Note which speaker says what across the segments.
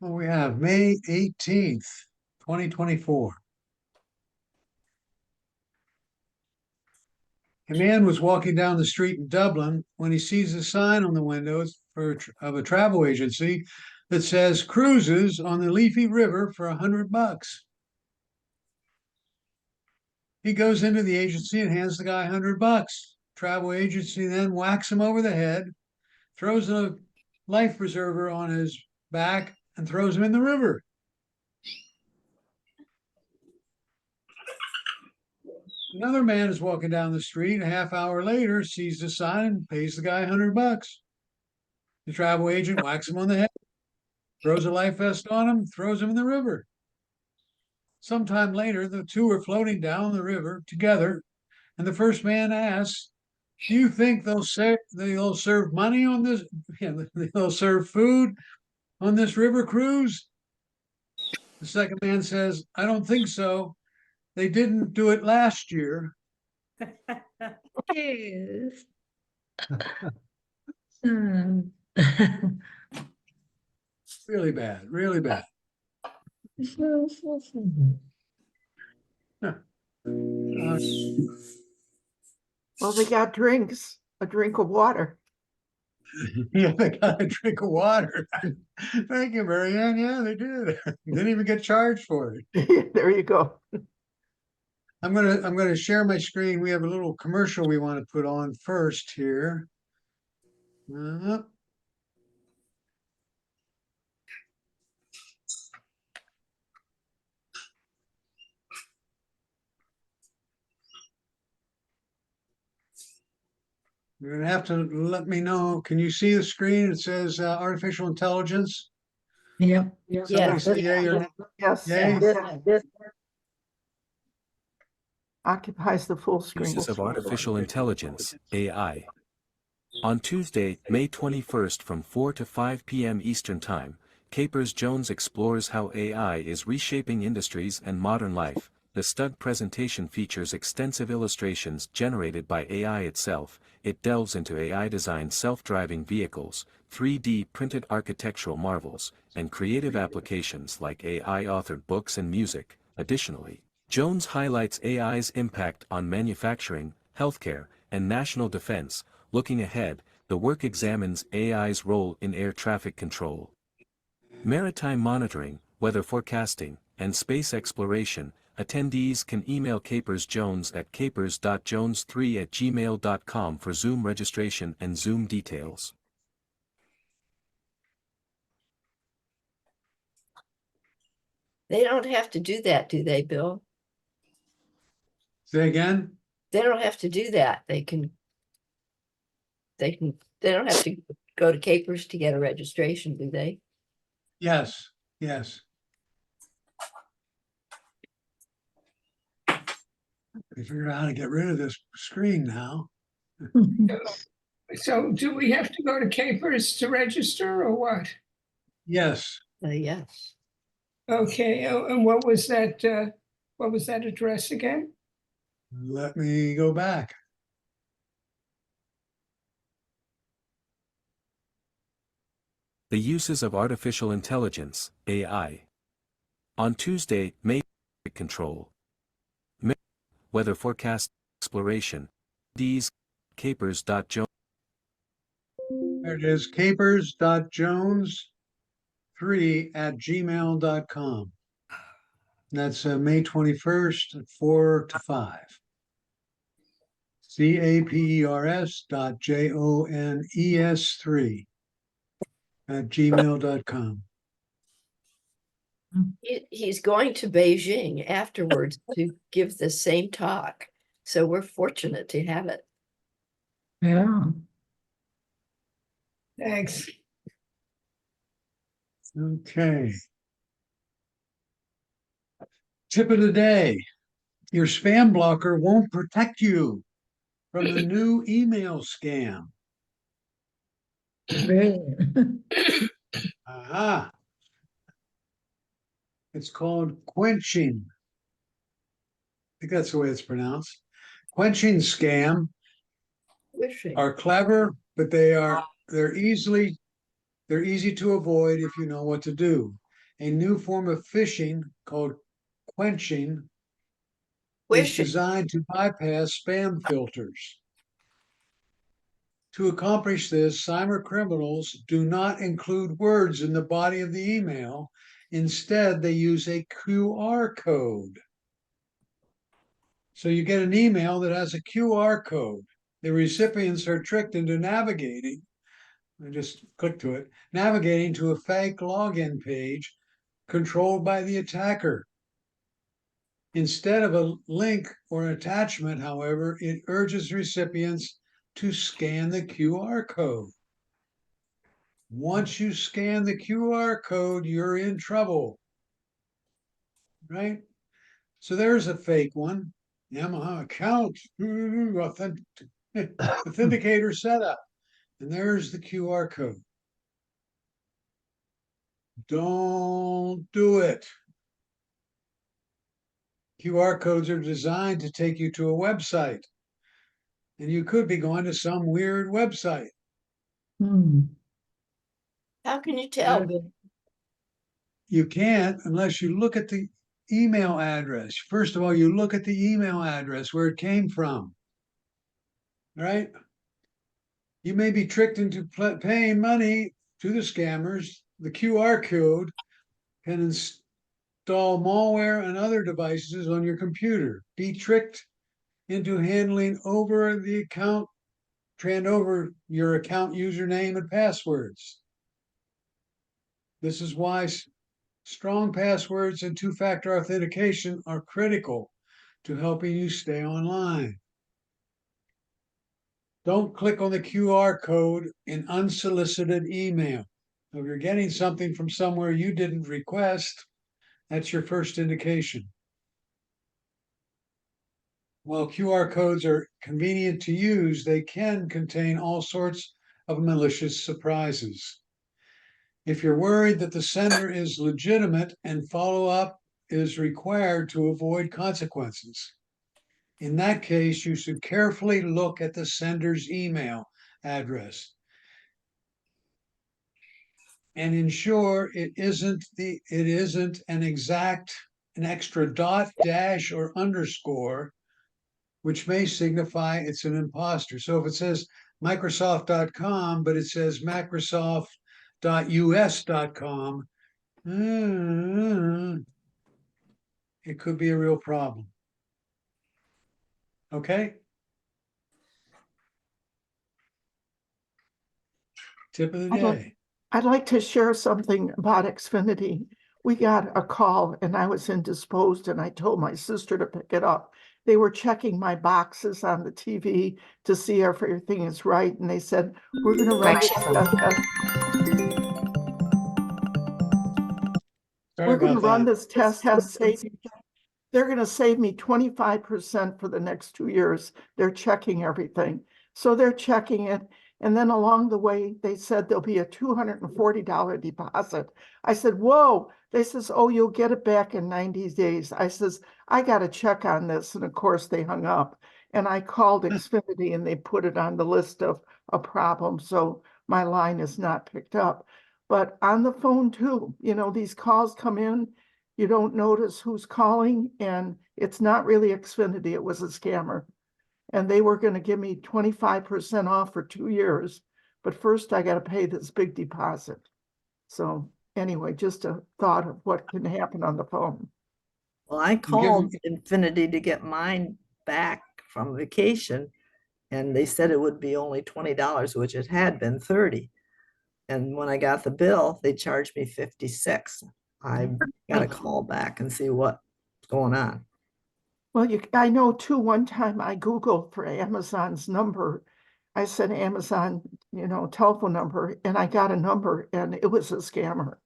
Speaker 1: Well, we have May 18th, 2024. A man was walking down the street in Dublin when he sees a sign on the windows of a travel agency that says cruises on the Leafy River for $100. He goes into the agency and hands the guy $100. Travel agency then whacks him over the head, throws a life preserver on his back, and throws him in the river. Another man is walking down the street. A half hour later, sees the sign, pays the guy $100. The travel agent whacks him on the head, throws a life vest on him, throws him in the river. Sometime later, the two are floating down the river together, and the first man asks, "Do you think they'll serve money on this? They'll serve food on this river cruise?" The second man says, "I don't think so. They didn't do it last year."
Speaker 2: Yes.
Speaker 1: Really bad, really bad.
Speaker 3: Well, they got drinks, a drink of water.
Speaker 1: Yeah, they got a drink of water. Thank you, Marianne. Yeah, they did. Didn't even get charged for it.
Speaker 3: There you go.
Speaker 1: I'm gonna share my screen. We have a little commercial we want to put on first here. You're gonna have to let me know. Can you see the screen? It says artificial intelligence.
Speaker 2: Yep.
Speaker 1: Somebody say yay or
Speaker 3: Yes,
Speaker 1: yay?
Speaker 3: this occupies the full screen.
Speaker 4: Uses of artificial intelligence, AI. On Tuesday, May 21st from 4 to 5 p.m. Eastern Time, Capers-Jones explores how AI is reshaping industries and modern life. The stud presentation features extensive illustrations generated by AI itself. It delves into AI-designed self-driving vehicles, 3D printed architectural marvels, and creative applications like AI-authored books and music. Additionally, Jones highlights AI's impact on manufacturing, healthcare, and national defense. Looking ahead, the work examines AI's role in air traffic control, maritime monitoring, weather forecasting, and space exploration. Attendees can email Capers-Jones at capers.jones3@gmail.com for Zoom registration and Zoom details.
Speaker 5: They don't have to do that, do they, Bill?
Speaker 1: Say again?
Speaker 5: They don't have to do that. They don't have to go to Capers to get a registration, do they?
Speaker 1: Yes, yes. We figured out how to get rid of this screen now.
Speaker 6: So do we have to go to Capers to register or what?
Speaker 1: Yes.
Speaker 5: Yes.
Speaker 6: Okay, and what was that address again?
Speaker 1: Let me go back.
Speaker 4: The uses of artificial intelligence, AI. On Tuesday, May control, weather forecast, exploration. These Capers.Jones.
Speaker 1: There it is, capers.jones3@gmail.com. That's May 21st at 4 to 5. capers.jones3@gmail.com.
Speaker 5: He's going to Beijing afterwards to give the same talk. So we're fortunate to have it.
Speaker 2: Yeah.
Speaker 6: Thanks.
Speaker 1: Okay. Tip of the day. Your spam blocker won't protect you from the new email scam.
Speaker 2: Really.
Speaker 1: Aha. It's called quenching. I think that's the way it's pronounced. Quenching scam are clever, but they're easy to avoid if you know what to do. a new form of phishing called quenching is
Speaker 5: Wish it.
Speaker 1: designed to bypass spam filters. To accomplish this, cyber criminals do not include words in the body of the email. Instead, they use a QR code. So you get an email that has a QR code. The recipients are tricked into navigating. I just click to it, navigating to a fake login page controlled by the attacker. Instead of a link or attachment, however, it urges recipients to scan the QR code. Once you scan the QR code, you're in trouble, right? So there's a fake one. Yamaha account, authenticator setup. And there's the QR code. Don't do it. QR codes are designed to take you to a website. And you could be going to some weird website.
Speaker 2: Hmm.
Speaker 5: How can you tell?
Speaker 1: You can't unless you look at the email address. First of all, you look at the email address where it came from, right? You may be tricked into paying money to the scammers. The QR code can install malware and other devices on your computer. Be tricked into handing over your account username and passwords. This is why strong passwords and two-factor authentication are critical to helping you stay online. Don't click on the QR code in unsolicited email. If you're getting something from somewhere you didn't request, that's your first indication. While QR codes are convenient to use, they can contain all sorts of malicious surprises. If you're worried that the sender is legitimate and follow-up is required to avoid consequences, in that case, you should carefully look at the sender's email address and ensure it isn't an extra dot, dash, or underscore, which may signify it's an imposter. So if it says Microsoft.com, but it says Microsoft.us.com, it could be a real problem. Okay? Tip of the day.
Speaker 3: I'd like to share something about Xfinity. We got a call and I was indisposed and I told my sister to pick it up. They were checking my boxes on the TV to see if everything is right. And they said, we're going to run this test. They're going to save me 25% for the next 2 years. They're checking everything. So they're checking it. And then along the way, they said there'll be a $240 deposit. I said, whoa. They says, oh, you'll get it back in 90 days. I says, I got to check on this. And of course, they hung up. And I called Xfinity and they put it on the list of a problem. So my line is not picked up. But on the phone too, these calls come in. You don't notice who's calling, and it's not really Xfinity. It was a scammer. And they were going to give me 25% off for 2 years. But first, I got to pay this big deposit. So anyway, just a thought of what can happen on the phone.
Speaker 7: Well, I called Infinity to get mine back from vacation, and they said it would be only $20, which it had been $30. And when I got the bill, they charged me $56. I got to call back and see what's going on.
Speaker 3: Well, I know too, one time I Googled for Amazon's number. I said Amazon, telephone number, and I got a number and it was a scammer.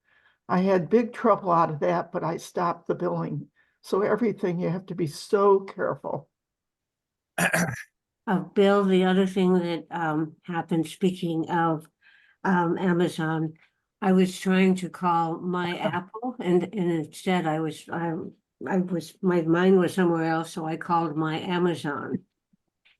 Speaker 3: I had big trouble out of that, but I stopped the billing. So everything, you have to be so careful.
Speaker 8: Bill, the other thing that happened, speaking of Amazon, I was trying to call my Apple and instead my mind was somewhere else, so I called my Amazon.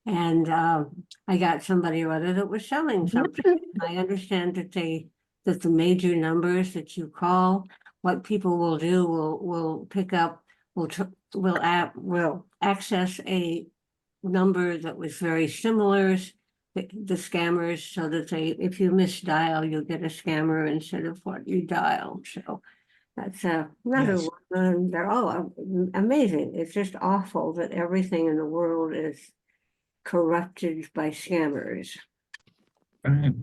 Speaker 8: And I got somebody or other that was selling something. I understand that the major numbers that you call what people will do will pick up, will access a number that was very similar, the scammers, so that if you misdial, you'll get a scammer instead of what you dialed. So that's another
Speaker 1: Yes.
Speaker 8: one. They're all amazing. It's just awful that everything in the world is corrupted by scammers.
Speaker 2: Right.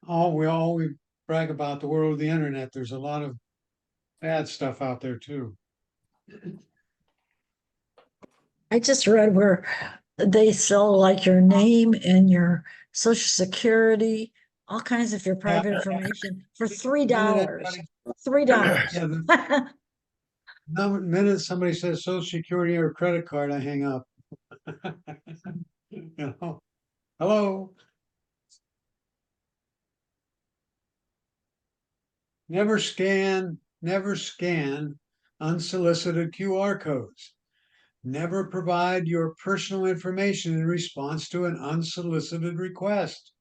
Speaker 1: Well, we brag about the world of the internet. There's a lot of bad stuff out there too.
Speaker 2: I just read where they sell like your name and your social security, all kinds of your private information for $3. $3.
Speaker 1: Yeah, the minute somebody says social security or credit card, I hang up. You know, hello. Never scan unsolicited QR codes. Never provide your personal information in response to an unsolicited request.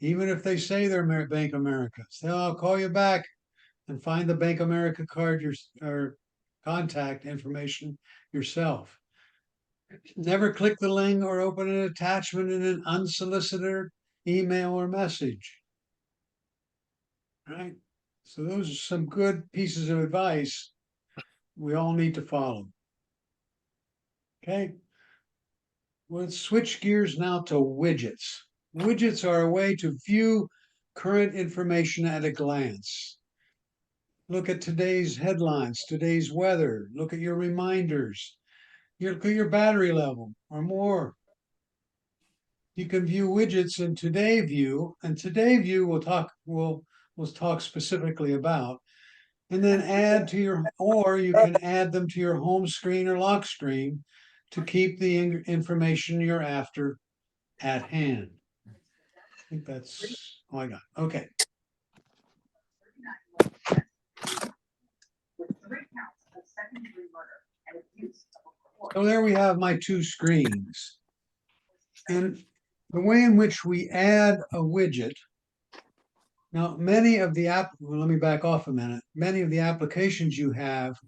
Speaker 1: Even if they say they're Bank America, say, I'll call you back and find the Bank America card or contact information yourself. Never click the link or open an attachment in an unsolicited email or message. Right? So those are some good pieces of advice we all need to follow. Okay. Let's switch gears now to widgets. Widgets are a way to view current information at a glance. Look at today's headlines, today's weather, look at your reminders, look at your battery level or more. You can view widgets in Today View, and Today View we'll talk specifically about, and then you can add them to your home screen or lock screen to keep the information you're after at hand. I think that's all I got. Okay. So there we have my two screens. And the way in which we add a widget. Now, let me back off a minute. Many of the applications you have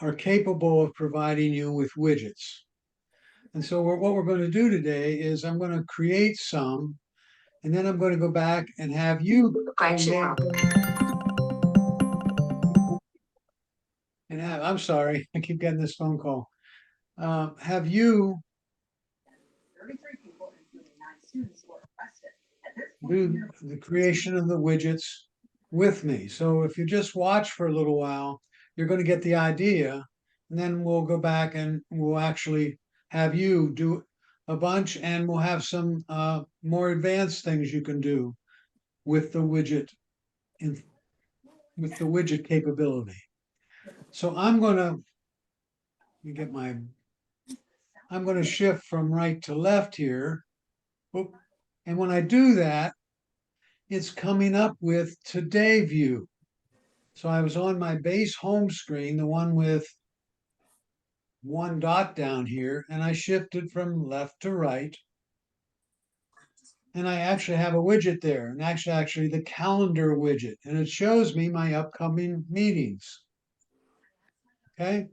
Speaker 1: are capable of providing you with widgets. And so what we're going to do today is I'm going to create some, and then I'm going to go back and have you I'm sorry, I keep getting this phone call. Have you do the creation of the widgets with me. So if you just watch for a little while, you're going to get the idea, and then we'll go back and we'll actually have you do a bunch, and we'll have some more advanced things you can do with the widget capability. So I'm going to shift from right to left here. And when I do that, it's coming up with Today View. So I was on my base home screen, the one with one dot down here, and I shifted from left to right. And I actually have a widget there, and actually the calendar widget, and it shows me my upcoming meetings. Okay.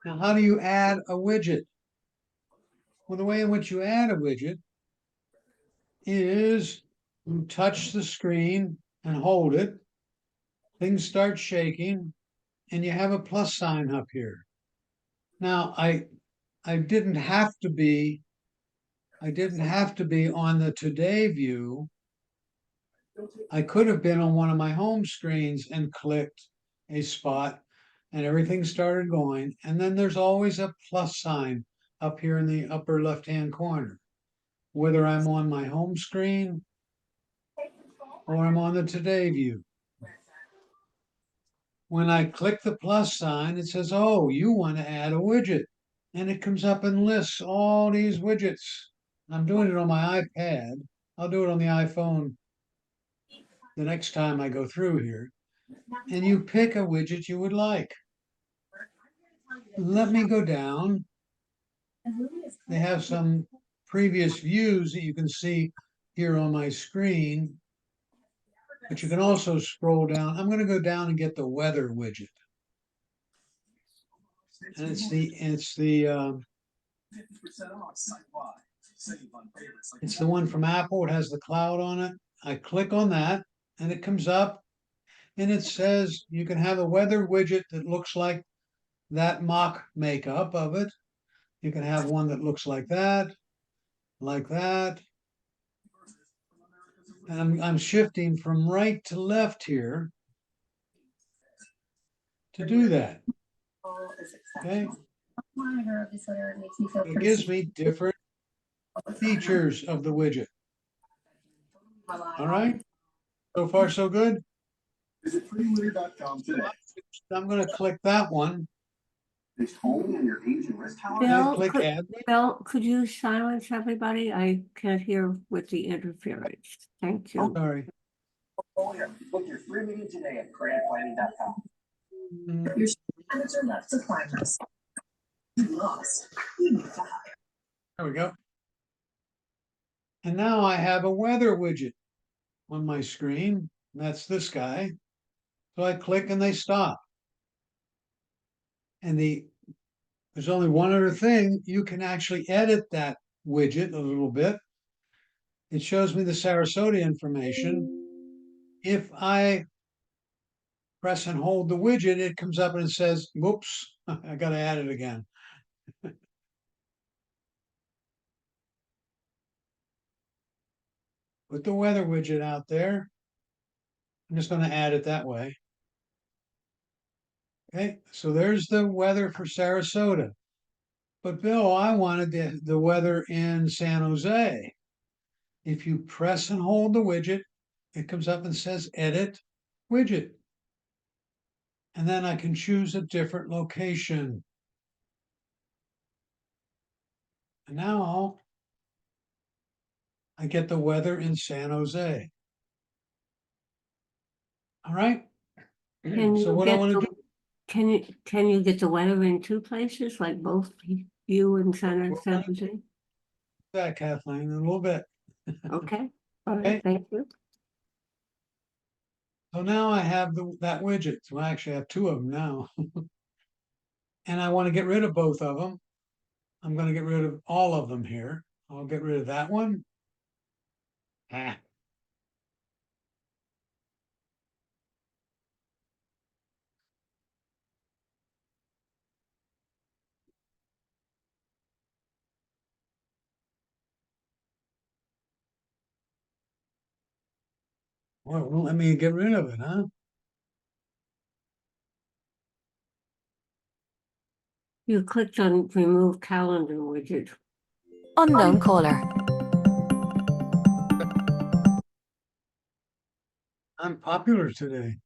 Speaker 1: Now, how do you add a widget? Well, the way in which you add a widget is you touch the screen and hold it. Things start shaking, and you have a plus sign up here. Now, I didn't have to be on the Today View. I could have been on one of my home screens and clicked a spot, and everything started going. And then there's always a plus sign up here in the upper left-hand corner, whether I'm on my home screen or I'm on the Today View. When I click the plus sign, it says, oh, you want to add a widget. And it comes up and lists all these widgets. I'm doing it on my iPad. I'll do it on the iPhone the next time I go through here. And you pick a widget you would like. Let me go down. They have some previous views that you can see here on my screen. But you can also scroll down. I'm going to go down and get the weather widget. And it's the one from Apple. It has the cloud on it. I click on that and it comes up and it says you can have a weather widget that looks like that mock makeup of it. You can have one that looks like that, like that. And I'm shifting from right to left here to do that. Okay. It gives me different features of the widget. All right. So far, so good.
Speaker 9: Visit prettylitter.com today.
Speaker 1: I'm going to click that one.
Speaker 9: This home and your age and risk tolerance.
Speaker 8: Bill,
Speaker 1: Click
Speaker 8: could,
Speaker 1: add.
Speaker 8: Bill, could you silence everybody? I can't hear with the interference. Thank you.
Speaker 1: Sorry.
Speaker 9: Book your free meeting today at creditplanning.com.
Speaker 1: Mm,
Speaker 9: Your are left to climbers. You lost. You need to hire.
Speaker 1: There we go. And now I have a weather widget on my screen. That's this guy. So I click and they stop. And there's only one other thing. You can actually edit that widget a little bit. It shows me the Sarasota information. If I press and hold the widget, it comes up and it says, whoops, I got to add it again. Put the weather widget out there. I'm just going to add it that way. Okay, so there's the weather for Sarasota. But Bill, I wanted the weather in San Jose. If you press and hold the widget, it comes up and says edit widget. And then I can choose a different location. And now I get the weather in San Jose. All right.
Speaker 8: Can
Speaker 1: So
Speaker 8: you
Speaker 1: what I
Speaker 8: get
Speaker 1: want to
Speaker 8: the,
Speaker 1: do,
Speaker 8: can you get the weather in two places, like both you and San Jose?
Speaker 1: that Kathleen, in a little bit.
Speaker 8: Okay, all
Speaker 1: Okay.
Speaker 8: right, thank you.
Speaker 1: So now I have that widget. So I actually have two of them now. And I want to get rid of both of them. I'm going to get rid of all of them here. I'll get rid of that one. Ah. Well, it won't let me get rid of it, huh?
Speaker 8: You clicked on remove calendar widget.
Speaker 10: Unknown caller.
Speaker 1: I'm popular today.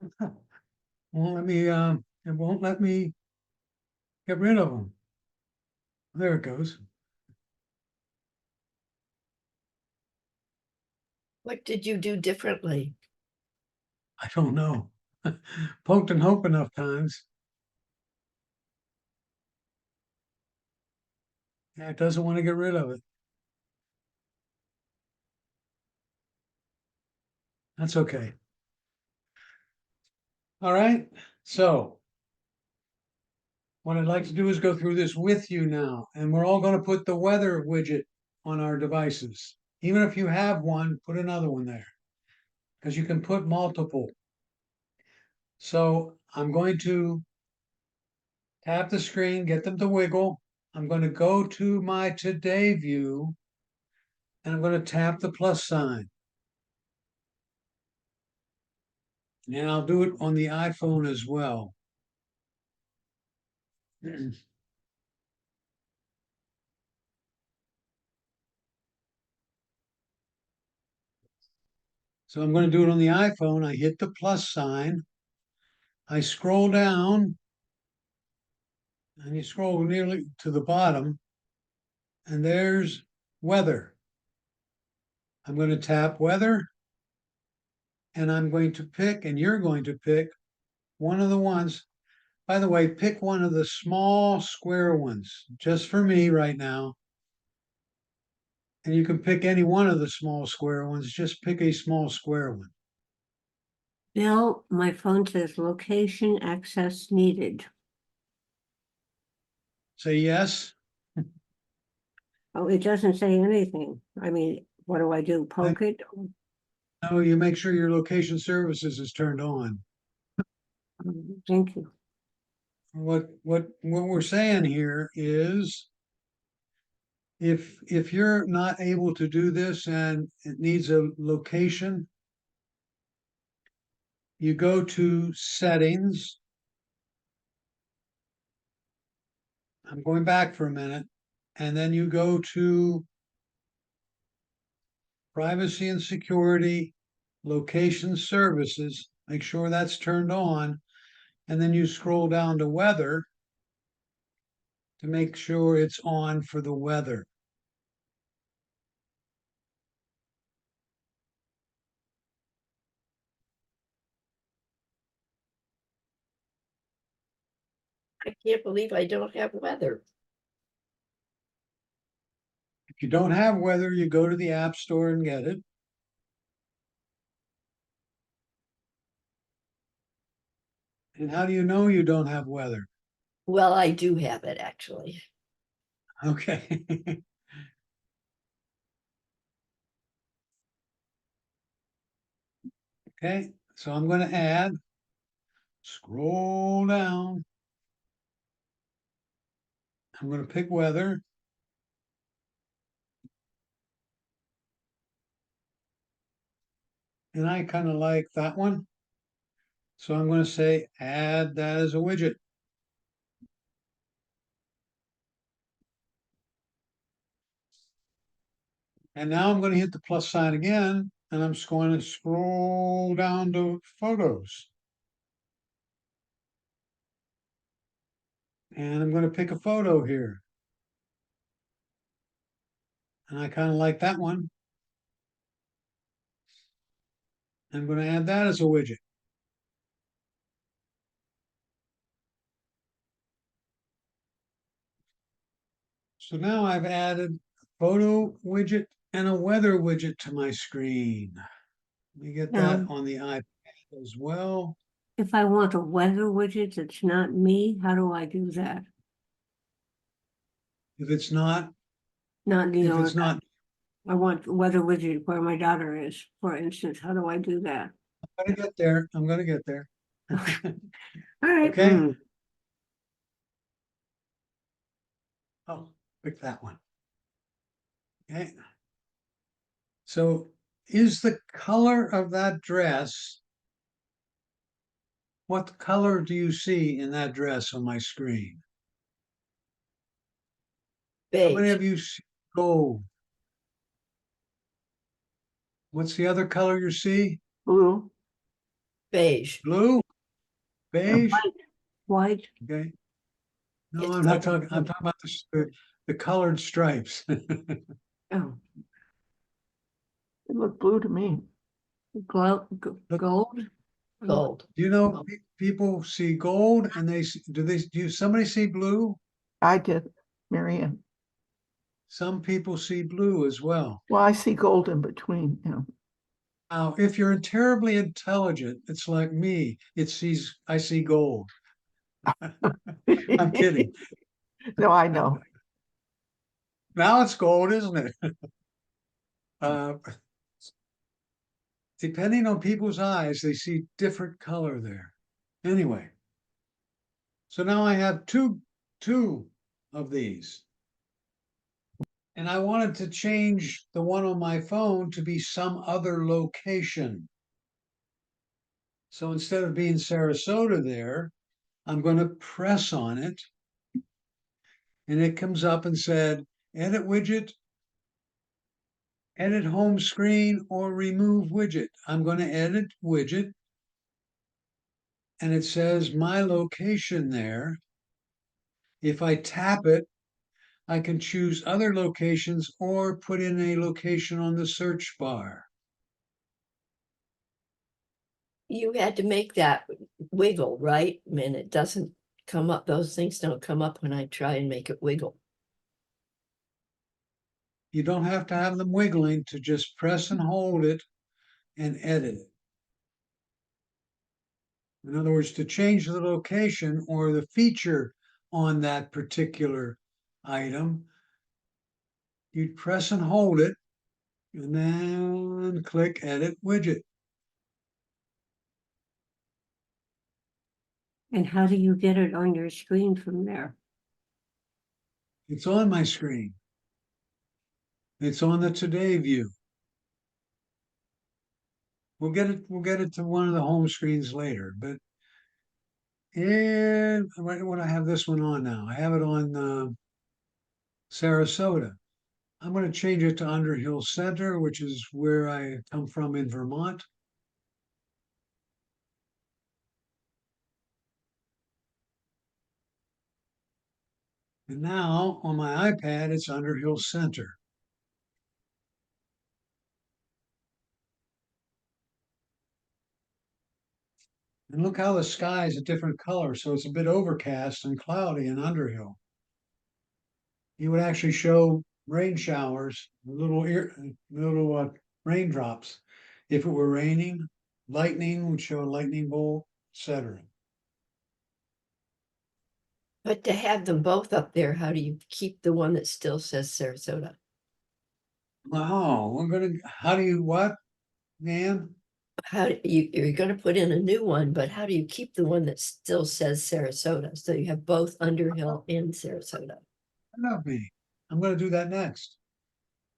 Speaker 1: It won't let me get rid of them. There it goes.
Speaker 5: What did you do differently?
Speaker 1: I don't know. Poked and hope enough times. Yeah, it doesn't want to get rid of it. That's okay. All right. So what I'd like to do is go through this with you now, and we're all going to put the weather widget on our devices. Even if you have one, put another one there because you can put multiple. So I'm going to tap the screen, get them to wiggle. I'm going to go to my today view and I'm going to tap the plus sign. And I'll do it on the iPhone as well. So I'm going to do it on the iPhone. I hit the plus sign. I scroll down and you scroll nearly to the bottom and there's weather. I'm going to tap weather. And I'm going to pick, and you're going to pick one of the ones. By the way, pick one of the small square ones, just for me right now. And you can pick any one of the small square ones. Just pick a small square one.
Speaker 8: Bill, my phone says location access needed.
Speaker 1: Say yes.
Speaker 8: Oh, it doesn't say anything. I mean, what do I do? Poke it?
Speaker 1: No, you make sure your location services is turned on.
Speaker 8: Thank you.
Speaker 1: What we're saying here is if you're not able to do this and it needs a location, you go to settings. I'm going back for a minute, and then you go to privacy and security, location services, make sure that's turned on, and then you scroll down to weather to make sure it's on for the weather.
Speaker 5: I can't believe I don't have weather.
Speaker 1: If you don't have weather, you go to the App Store and get it. And how do you know you don't have weather?
Speaker 5: Well, I do have it actually.
Speaker 1: Okay. Okay, so I'm going to add, scroll down. I'm going to pick weather. And I kind of like that one. So I'm going to say add that as a widget. And now I'm going to hit the plus sign again, and I'm just going to scroll down to photos. And I'm going to pick a photo here. And I kind of like that one. I'm going to add that as a widget. So now I've added a photo widget and a weather widget to my screen. Let me get that on the iPad as well.
Speaker 8: If I want a weather widget that's not me, how do I do that?
Speaker 1: If it's not,
Speaker 8: Not New
Speaker 1: if
Speaker 8: York.
Speaker 1: it's not,
Speaker 8: I want weather widget where my daughter is, for instance. How do I do that?
Speaker 1: I'm going to get there. I'm going to get there.
Speaker 8: All right.
Speaker 1: Okay. Oh, pick that one. Okay. So is the color of that dress, what color do you see in that dress on my screen? How many
Speaker 5: Beige.
Speaker 1: of you see gold? What's the other color you see?
Speaker 3: Blue.
Speaker 5: Beige.
Speaker 1: Blue? Beige?
Speaker 8: White.
Speaker 1: Okay. No,
Speaker 5: It's
Speaker 1: I'm not
Speaker 5: like
Speaker 1: talking, I'm talking about the colored stripes.
Speaker 8: Oh,
Speaker 3: It looked blue to me.
Speaker 8: gold.
Speaker 1: Look-
Speaker 8: Gold.
Speaker 5: gold.
Speaker 1: Do you know people see gold and do somebody see blue?
Speaker 3: I did, Marianne.
Speaker 1: Some people see blue as well.
Speaker 3: Well, I see gold in between,
Speaker 1: Now, if you're terribly intelligent, it's like me. I see gold. I'm kidding.
Speaker 3: No, I know.
Speaker 1: Now it's gold, isn't it? Uh, depending on people's eyes, they see different color there. Anyway, so now I have two of these. And I wanted to change the one on my phone to be some other location. So instead of being Sarasota there, I'm going to press on it. And it comes up and said, edit widget, edit home screen, or remove widget. I'm going to edit widget. And it says my location there. If I tap it, I can choose other locations or put in a location on the search bar.
Speaker 5: You had to make that wiggle, right? I mean, it doesn't come up, those things don't come up when I try and make it wiggle.
Speaker 1: You don't have to have them wiggling to just press and hold it and edit it. In other words, to change the location or the feature on that particular item, you'd press and hold it and then click Edit Widget.
Speaker 8: And how do you get it on your screen from there?
Speaker 1: It's on my screen. It's on the Today view. We'll get it to one of the home screens later, but what I have this one on now. I have it on Sarasota. I'm going to change it to Underhill Center, which is where I come from in Vermont. And now on my iPad, it's Underhill Center. And look how the sky is a different color. So it's a bit overcast and cloudy in Underhill. You would actually show rain showers, little raindrops. If it were raining, lightning would show a lightning bolt, etc.
Speaker 5: But to have them both up there, how do you keep the one that still says Sarasota?
Speaker 1: Wow, how do you what, Nan?
Speaker 5: How do you're gonna put in a new one, but how do you keep the one that still says Sarasota? So you have both Underhill and Sarasota.
Speaker 1: Love me. I'm going to do that next.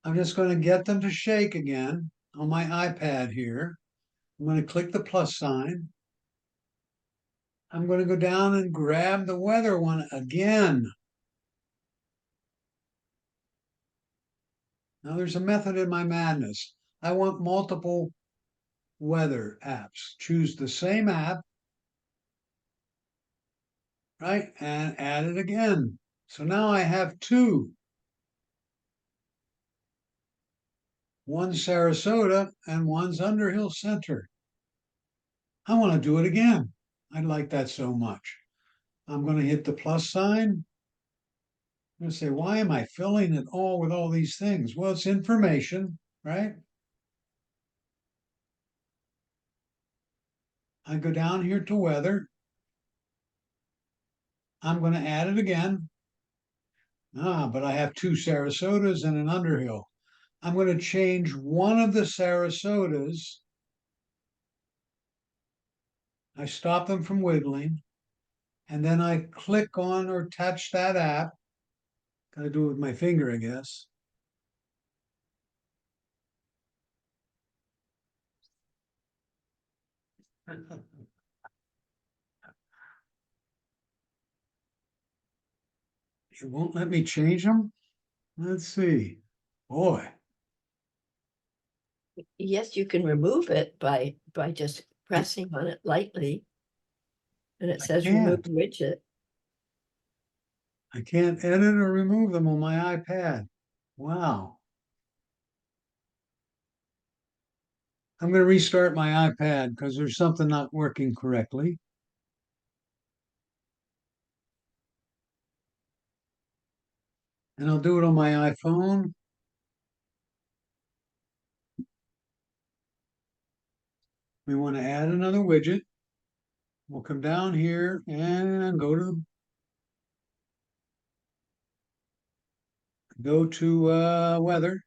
Speaker 1: I'm just going to get them to shake again on my iPad here. I'm going to click the plus sign. I'm going to go down and grab the weather one again. Now there's a method in my madness. I want multiple weather apps. Choose the same app, right? And add it again. So now I have two. One's Sarasota and one's Underhill Center. I want to do it again. I like that so much. I'm going to hit the plus sign. I'm going to say, why am I filling it all with all these things? Well, it's information, right? I go down here to weather. I'm going to add it again. But I have two Sarasotas and an Underhill. I'm going to change one of the Sarasotas. I stop them from wiggling. And then I click on or touch that app. Got to do it with my finger, I guess. It won't let me change them. Let's see. Boy,
Speaker 5: Yes, you can remove it by just pressing on it lightly. And it says remove
Speaker 1: can't.
Speaker 5: widget.
Speaker 1: I can't edit or remove them on my iPad. Wow. I'm going to restart my iPad because there's something not working correctly. And I'll do it on my iPhone. We want to add another widget. We'll come down here and go to weather.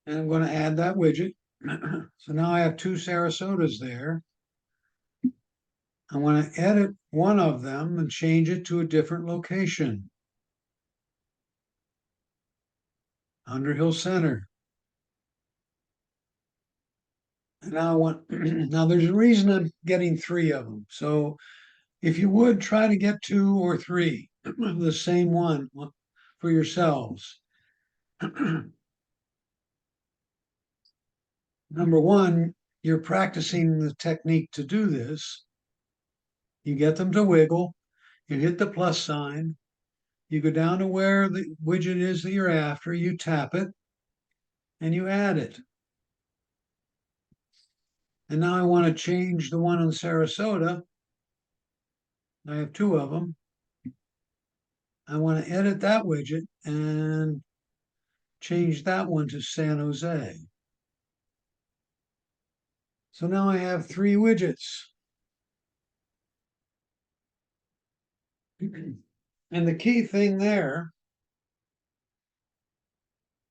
Speaker 1: And I'm going to add that widget. So now I have two Sarasotas there. I want to edit one of them and change it to a different location. Underhill Center. And now I want, now there's a reason I'm getting three of them. So if you would try to get two or three of the same one for yourselves. Number one, you're practicing the technique to do this. You get them to wiggle, you hit the plus sign, you go down to where the widget is that you're after, you tap it, and you add it. And now I want to change the one on Sarasota. I have two of them. I want to edit that widget and change that one to San Jose. So now I have three widgets. And the key thing there,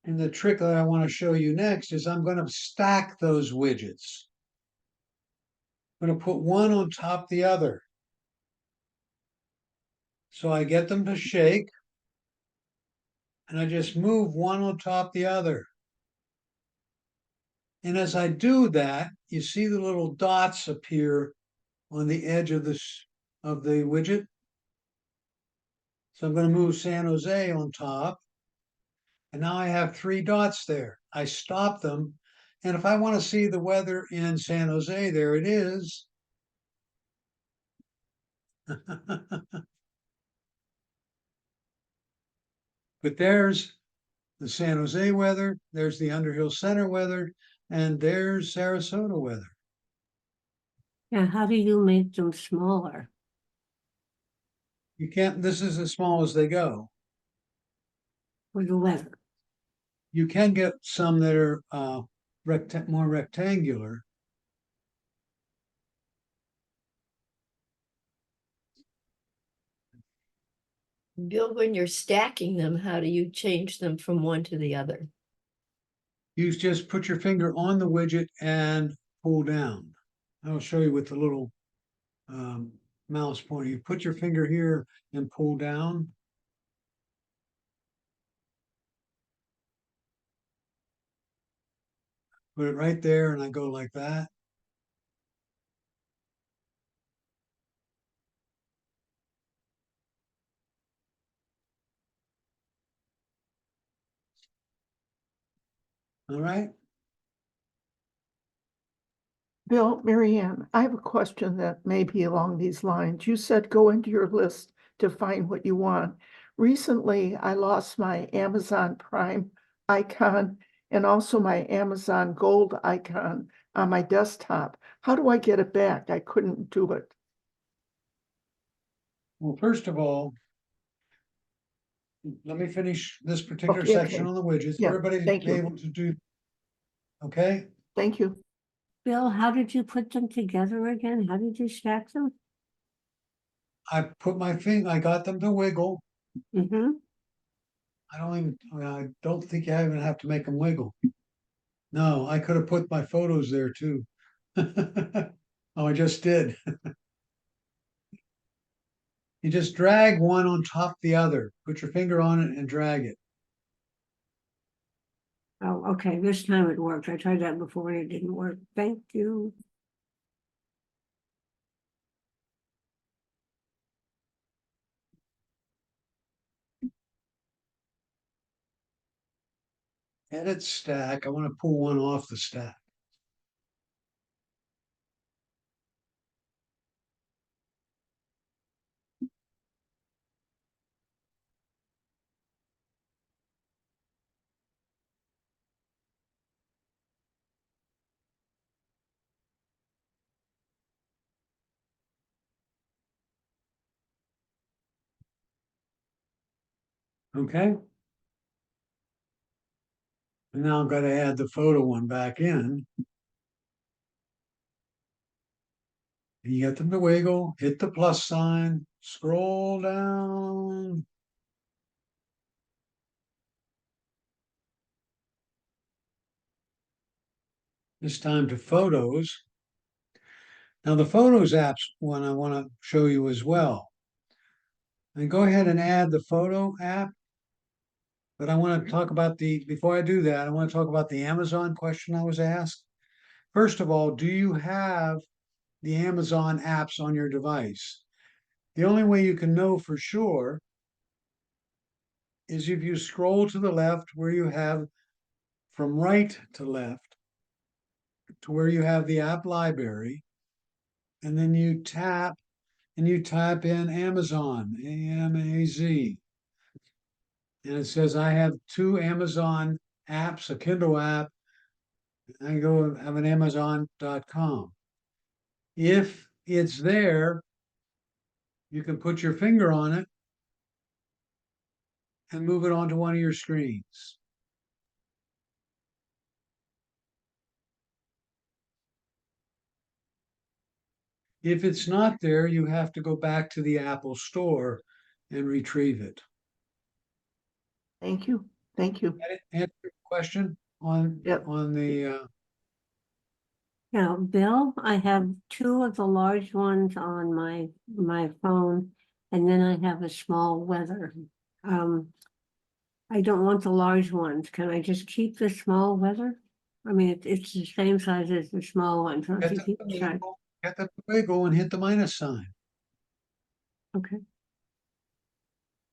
Speaker 1: and the trick that I want to show you next, is I'm going to stack those widgets. I'm going to put one on top of the other. So I get them to shake, and I just move one on top of the other. And as I do that, you see the little dots appear on the edge of the widget. So I'm going to move San Jose on top. And now I have three dots there. I stop them. And if I want to see the weather in San Jose, there it is. But there's the San Jose weather, there's the Underhill Center weather, and there's Sarasota weather.
Speaker 8: Now, how do you make them smaller?
Speaker 1: You can't, this is as small as they go.
Speaker 8: For the weather?
Speaker 1: You can get some that are more rectangular.
Speaker 5: Bill, when you're stacking them, how do you change them from one to the other?
Speaker 1: You just put your finger on the widget and pull down. I'll show you with the little mouse pointer. You put your finger here and pull down. Put it right there, and I go like that. All right.
Speaker 3: Bill, Marianne, I have a question that may be along these lines. You said go into your list to find what you want. Recently, I lost my Amazon Prime icon and also my Amazon Gold icon on my desktop. How do I get it back? I couldn't do it.
Speaker 1: Well, first of all, let me finish this particular
Speaker 3: Okay,
Speaker 1: section
Speaker 3: okay.
Speaker 1: on the widgets.
Speaker 3: Yeah,
Speaker 1: Everybody
Speaker 3: thank
Speaker 1: be
Speaker 3: you.
Speaker 1: able to do. Okay.
Speaker 3: Thank you.
Speaker 8: Bill, how did you put them together again? How did you stack them?
Speaker 1: I put my finger, I got them to wiggle.
Speaker 8: Mm-hmm.
Speaker 1: I don't think you even have to make them wiggle. No, I could have put my photos there too. Oh, I just did. You just drag one on top of the other. Put your finger on it and drag it.
Speaker 8: Oh, okay, this time it worked. I tried that before and it didn't work. Thank you.
Speaker 1: Edit stack. I want to pull one off the stack. Okay. And now I've got to add the photo one back in. You get them to wiggle, hit the plus sign, scroll down. This time to photos. Now the Photos apps one I want to show you as well. And go ahead and add the photo app. But I want to talk about before I do that, I want to talk about the Amazon question I was asked. First of all, do you have the Amazon apps on your device? The only way you can know for sure is if you scroll to the left where you have from right to left to where you have the app library, and then you tap and you type in Amazon, A-M-A-Z. And it says, I have 2 Amazon apps, a Kindle app. I go have an Amazon.com. If it's there, you can put your finger on it and move it onto one of your screens. If it's not there, you have to go back to the Apple Store and retrieve it.
Speaker 3: Thank you. Thank you.
Speaker 1: That answer your question on
Speaker 3: Yep.
Speaker 1: on the
Speaker 8: Now, Bill, I have 2 of the large ones on my phone, and then I have a small weather. I don't want the large ones. Can I just keep the small weather? I mean, it's the same size as the small one, so if you keep track.
Speaker 1: get the wiggle and hit the minus sign.
Speaker 8: Okay.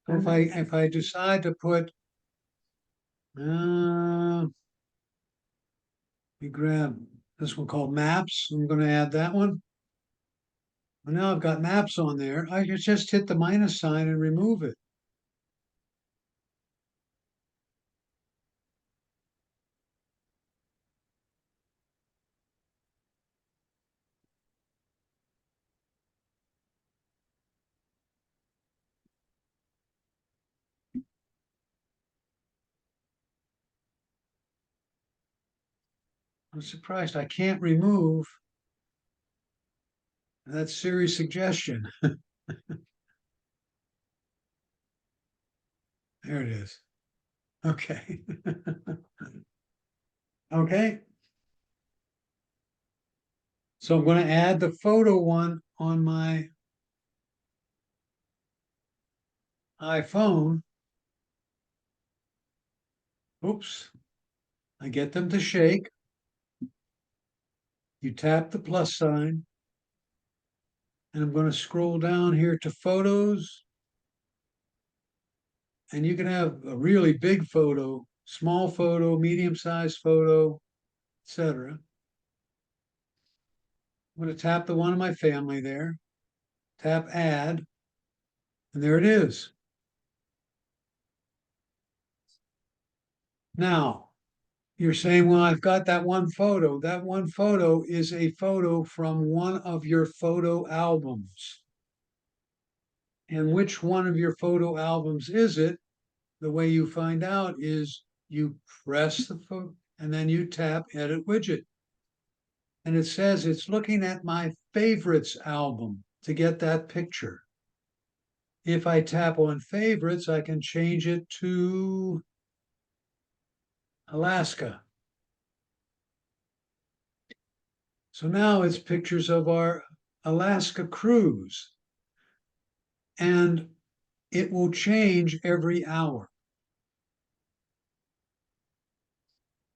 Speaker 1: So if I decide to put we grab this one called maps. I'm going to add that one. Well, now I've got maps on there. I could just hit the minus sign and remove it. I'm surprised I can't remove that Siri suggestion. There it is. Okay. Okay. So I'm going to add the photo one on my iPhone. Oops. I get them to shake. You tap the plus sign. And I'm going to scroll down here to photos. And you can have a really big photo, small photo, medium-sized photo, etc. I'm going to tap the one of my family there, tap add, and there it is. Now, you're saying, well, I've got that one photo. That one photo is a photo from one of your photo albums. And which one of your photo albums is it? The way you find out is you press the photo and then you tap edit widget. And it says it's looking at my favorites album to get that picture. If I tap on favorites, I can change it to Alaska. So now it's pictures of our Alaska cruise. And it will change every hour.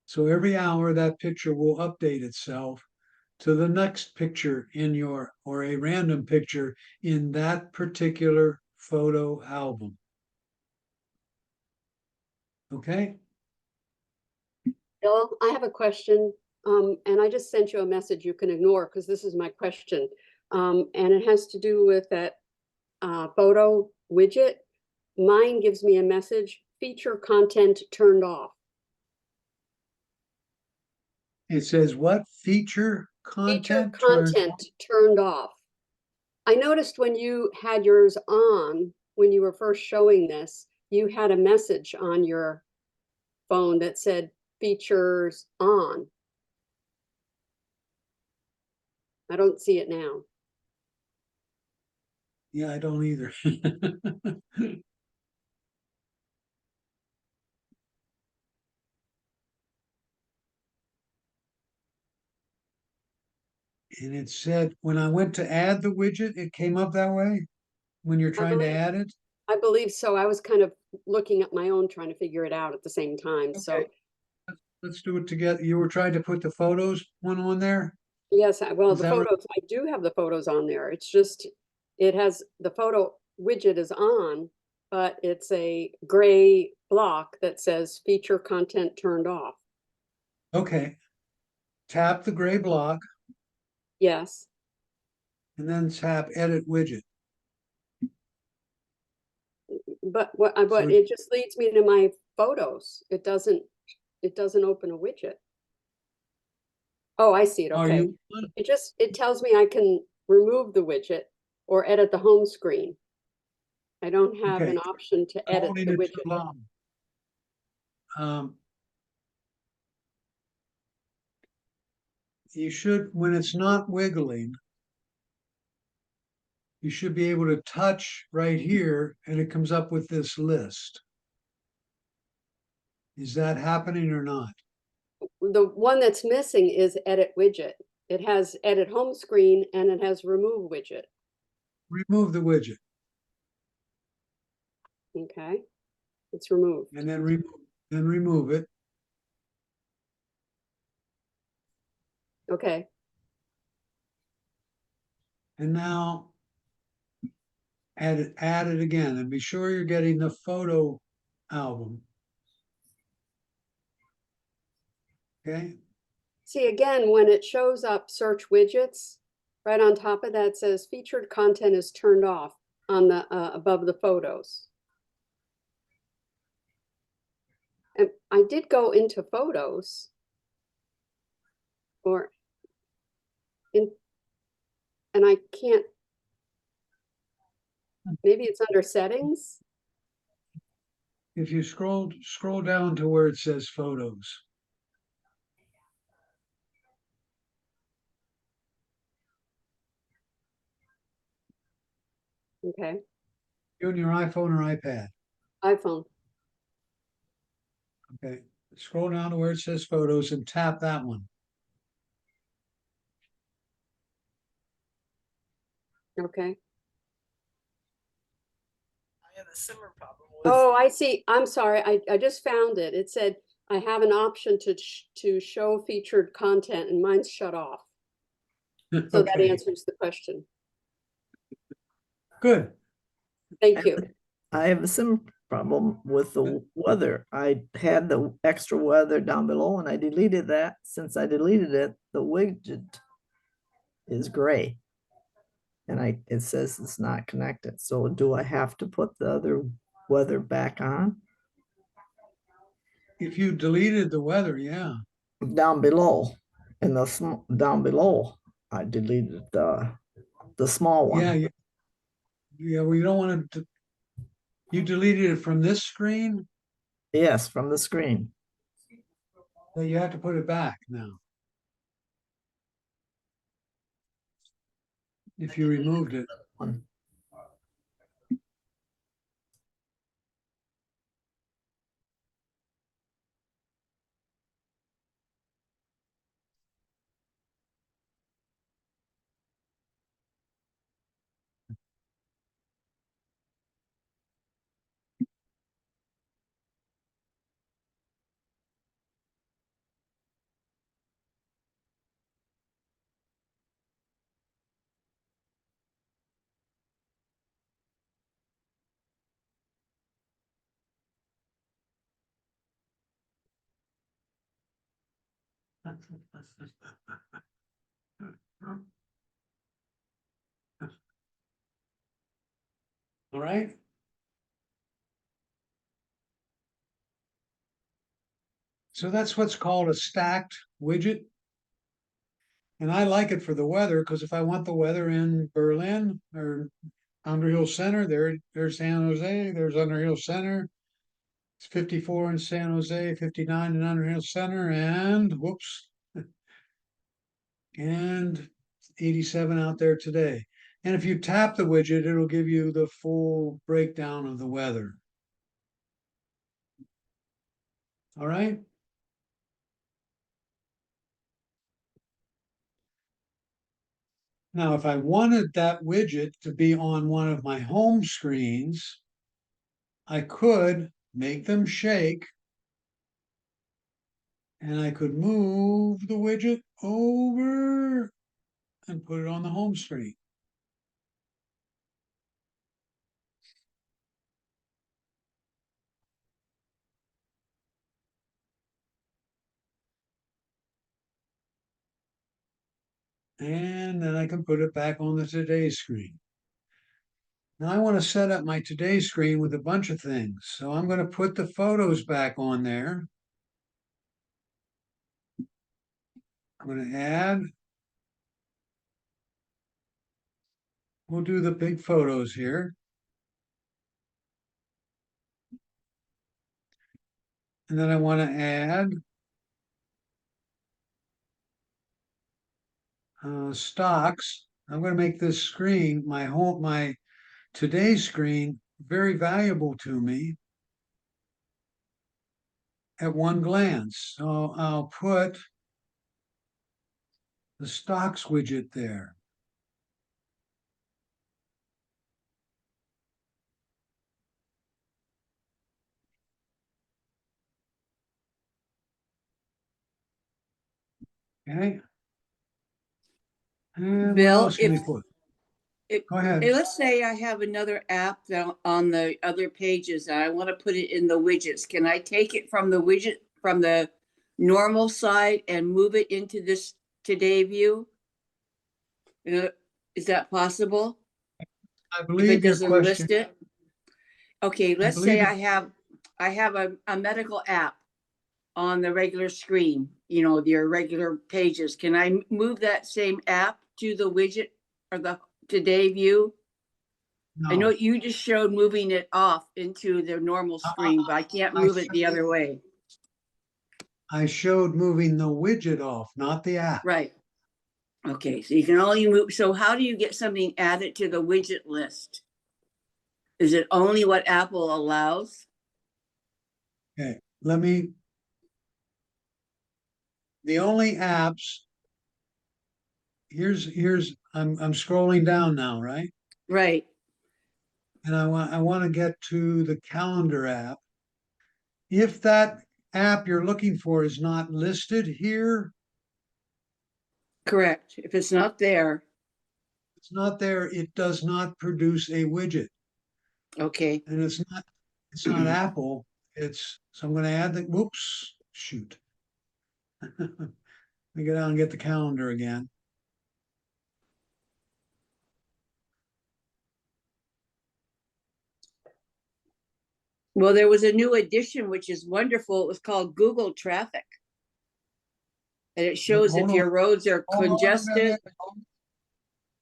Speaker 1: So every hour that picture will update itself to the next picture in your, or a random picture in that particular photo album. Okay?
Speaker 11: Bill, I have a question, and I just sent you a message you can ignore because this is my question. And it has to do with that photo widget. Mine gives me a message, feature content turned off.
Speaker 1: It says what? Feature
Speaker 11: Feature
Speaker 1: content
Speaker 11: content turned off. I noticed when you had yours on, when you were first showing this, you had a message on your phone that said features on. I don't see it now.
Speaker 1: Yeah, I don't either. And it said, when I went to add the widget, it came up that way when you're trying to add it.
Speaker 11: I believe so. I was kind of looking at my own, trying to figure it out at the same time. So
Speaker 1: Okay. Let's do it together. You were trying to put the photos one on there?
Speaker 11: yes, well,
Speaker 1: Is
Speaker 11: the
Speaker 1: that right?
Speaker 11: photos, I do have the photos on there. It's just, it has, the photo widget is on, but it's a gray block that says feature content turned off.
Speaker 1: Okay. tap the gray block,
Speaker 11: Yes.
Speaker 1: and then tap Edit Widget.
Speaker 11: But but
Speaker 1: So-
Speaker 11: it just leads me to my photos. It doesn't open a widget. Oh, I see it.
Speaker 1: Are
Speaker 11: Okay.
Speaker 1: you?
Speaker 11: It tells me I can remove the widget or edit the home screen. I don't have
Speaker 1: Okay.
Speaker 11: an option to edit
Speaker 1: Holding
Speaker 11: the
Speaker 1: it too
Speaker 11: widget.
Speaker 1: long. You should, when it's not wiggling, you should be able to touch right here and it comes up with this list. Is that happening or not?
Speaker 11: The one that's missing is edit widget. It has edit home screen and it has remove widget.
Speaker 1: Remove the widget
Speaker 11: Okay. It's removed.
Speaker 1: and then remove it.
Speaker 11: Okay.
Speaker 1: And now add it again and be sure you're getting the photo album. Okay.
Speaker 11: See, again, when it shows up search widgets, right on top of that says featured content is turned off on the above the photos. And I did go into photos or in, and I can't, maybe it's under settings.
Speaker 1: If you scroll down to where it says photos.
Speaker 11: Okay.
Speaker 1: You on your iPhone or iPad?
Speaker 11: iPhone.
Speaker 1: Okay. Scroll down to where it says photos and tap that one.
Speaker 11: Okay.
Speaker 7: I have a similar problem with.
Speaker 11: Oh, I see. I'm sorry. I just found it. It said I have an option to show featured content and mine's shut off. So that
Speaker 1: Okay,
Speaker 11: answers the question.
Speaker 1: good.
Speaker 11: Thank you.
Speaker 7: I have a similar problem with the weather. I had the extra weather down below and I deleted that. Since I deleted it, the widget is gray. And it says it's not connected. So do I have to put the other weather back on?
Speaker 1: If you deleted the weather, yeah.
Speaker 7: Down below, down below, I deleted the small one.
Speaker 1: Yeah, yeah, well, you don't want to, you deleted it from this screen,
Speaker 7: Yes, from the screen.
Speaker 1: so you have to put it back now. If you removed it.
Speaker 7: One.
Speaker 1: All right. So that's what's called a stacked widget. And I like it for the weather because if I want the weather in Berlin or Underhill Center, there's San Jose, there's Underhill Center. It's 54 in San Jose, 59 in Underhill Center, and whoops, and 87 out there today. And if you tap the widget, it'll give you the full breakdown of the weather. All right. Now, if I wanted that widget to be on one of my home screens, I could make them shake and I could move the widget over and put it on the home screen. And then I can put it back on the today screen. Now I want to set up my today screen with a bunch of things. So I'm going to put the photos back on there. I'm going to add. We'll do the big photos here. And then I want to add stocks. I'm going to make this screen, my today screen, very valuable to me at one glance. So I'll put the stocks widget there. Okay. And what
Speaker 12: Bill,
Speaker 1: else can we put? Go ahead.
Speaker 12: let's say I have another app that on the other pages and I want to put it in the widgets. Can I take it from the widget, from the normal side and move it into this today view? Is that possible?
Speaker 1: I
Speaker 12: If
Speaker 1: believe
Speaker 12: it
Speaker 1: your
Speaker 12: doesn't
Speaker 1: question.
Speaker 12: list it? Okay, let's
Speaker 1: believe
Speaker 12: say
Speaker 1: it-
Speaker 12: I have a medical app on the regular screen, you know, your regular pages. Can I move that same app to the widget or the today view? I know
Speaker 1: No.
Speaker 12: you just showed moving it off into the normal screen, but I can't
Speaker 1: I
Speaker 12: move it the
Speaker 1: showed-
Speaker 12: other way.
Speaker 1: I showed moving the widget off, not the app.
Speaker 12: Right. Okay, so you can only move. So how do you get something added to the widget list? Is it only what Apple allows?
Speaker 1: Okay, the only apps, I'm scrolling down now, right?
Speaker 12: Right.
Speaker 1: And I want to get to the calendar app. If that app you're looking for is not listed here,
Speaker 12: Correct. If it's not there,
Speaker 1: it's not there, it does not produce a widget.
Speaker 12: okay.
Speaker 1: And it's not Apple. So I'm going to add whoops, shoot. Let me go down and get the calendar again.
Speaker 12: Well, there was a new addition, which is wonderful. It was called Google Traffic. And it shows if
Speaker 1: Hold
Speaker 12: your
Speaker 1: on.
Speaker 12: roads are
Speaker 1: Hold on a
Speaker 12: congested.
Speaker 1: minute.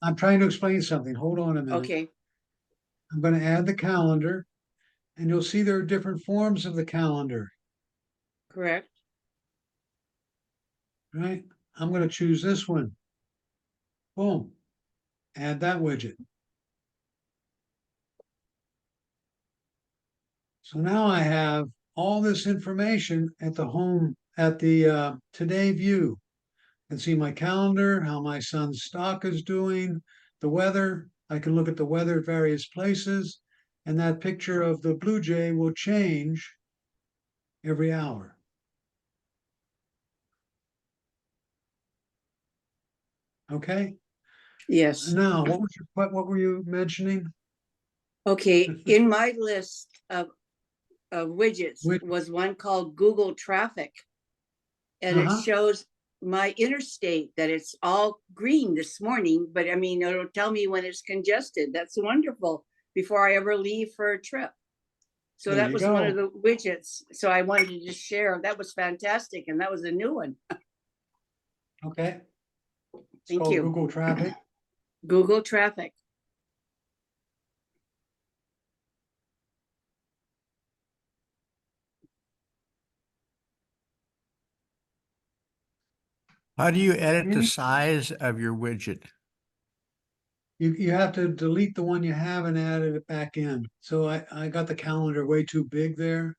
Speaker 1: I'm trying to explain something. Hold on a minute.
Speaker 12: Okay,
Speaker 1: I'm going to add the calendar, and you'll see there are different forms of the calendar,
Speaker 12: correct.
Speaker 1: right? I'm going to choose this one. Boom. Add that widget. So now I have all this information at the today view. I can see my calendar, how my son's stock is doing, the weather. I can look at the weather at various places, and that picture of the blue jay will change every hour. Okay.
Speaker 12: Yes.
Speaker 1: Now, what were you mentioning?
Speaker 12: Okay, in my list of widgets
Speaker 1: Which,
Speaker 12: was one called Google Traffic. And it
Speaker 1: uh-huh.
Speaker 12: shows my interstate that it's all green this morning, but I mean, it'll tell me when it's congested. That's wonderful before I ever leave for a trip. So
Speaker 1: There
Speaker 12: that
Speaker 1: you
Speaker 12: was one
Speaker 1: go.
Speaker 12: of the widgets. So I wanted to just share. That was fantastic. And that was a new one.
Speaker 1: Okay. It's
Speaker 12: Thank
Speaker 1: called
Speaker 12: you.
Speaker 1: Google Traffic.
Speaker 12: Google Traffic.
Speaker 13: How do you edit the
Speaker 1: Mhm.
Speaker 13: size of your widget?
Speaker 1: You have to delete the one you have and add it back in. So I got the calendar way too big there.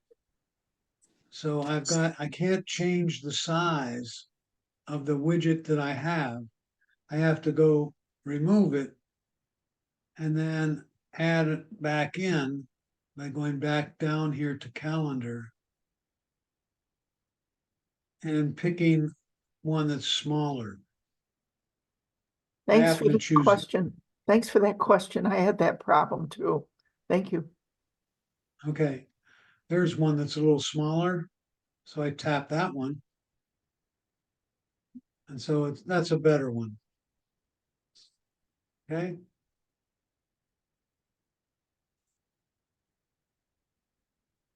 Speaker 1: So I can't change the size of the widget that I have. I have to go remove it and then add it back in by going back down here to calendar and picking one that's smaller. I
Speaker 3: Thanks
Speaker 1: happen
Speaker 3: for
Speaker 1: to
Speaker 3: the
Speaker 1: choose.
Speaker 3: question. Thanks for that question. I had that problem too. Thank you.
Speaker 1: Okay, there's one that's a little smaller. So I tap that one. And so that's a better one. Okay,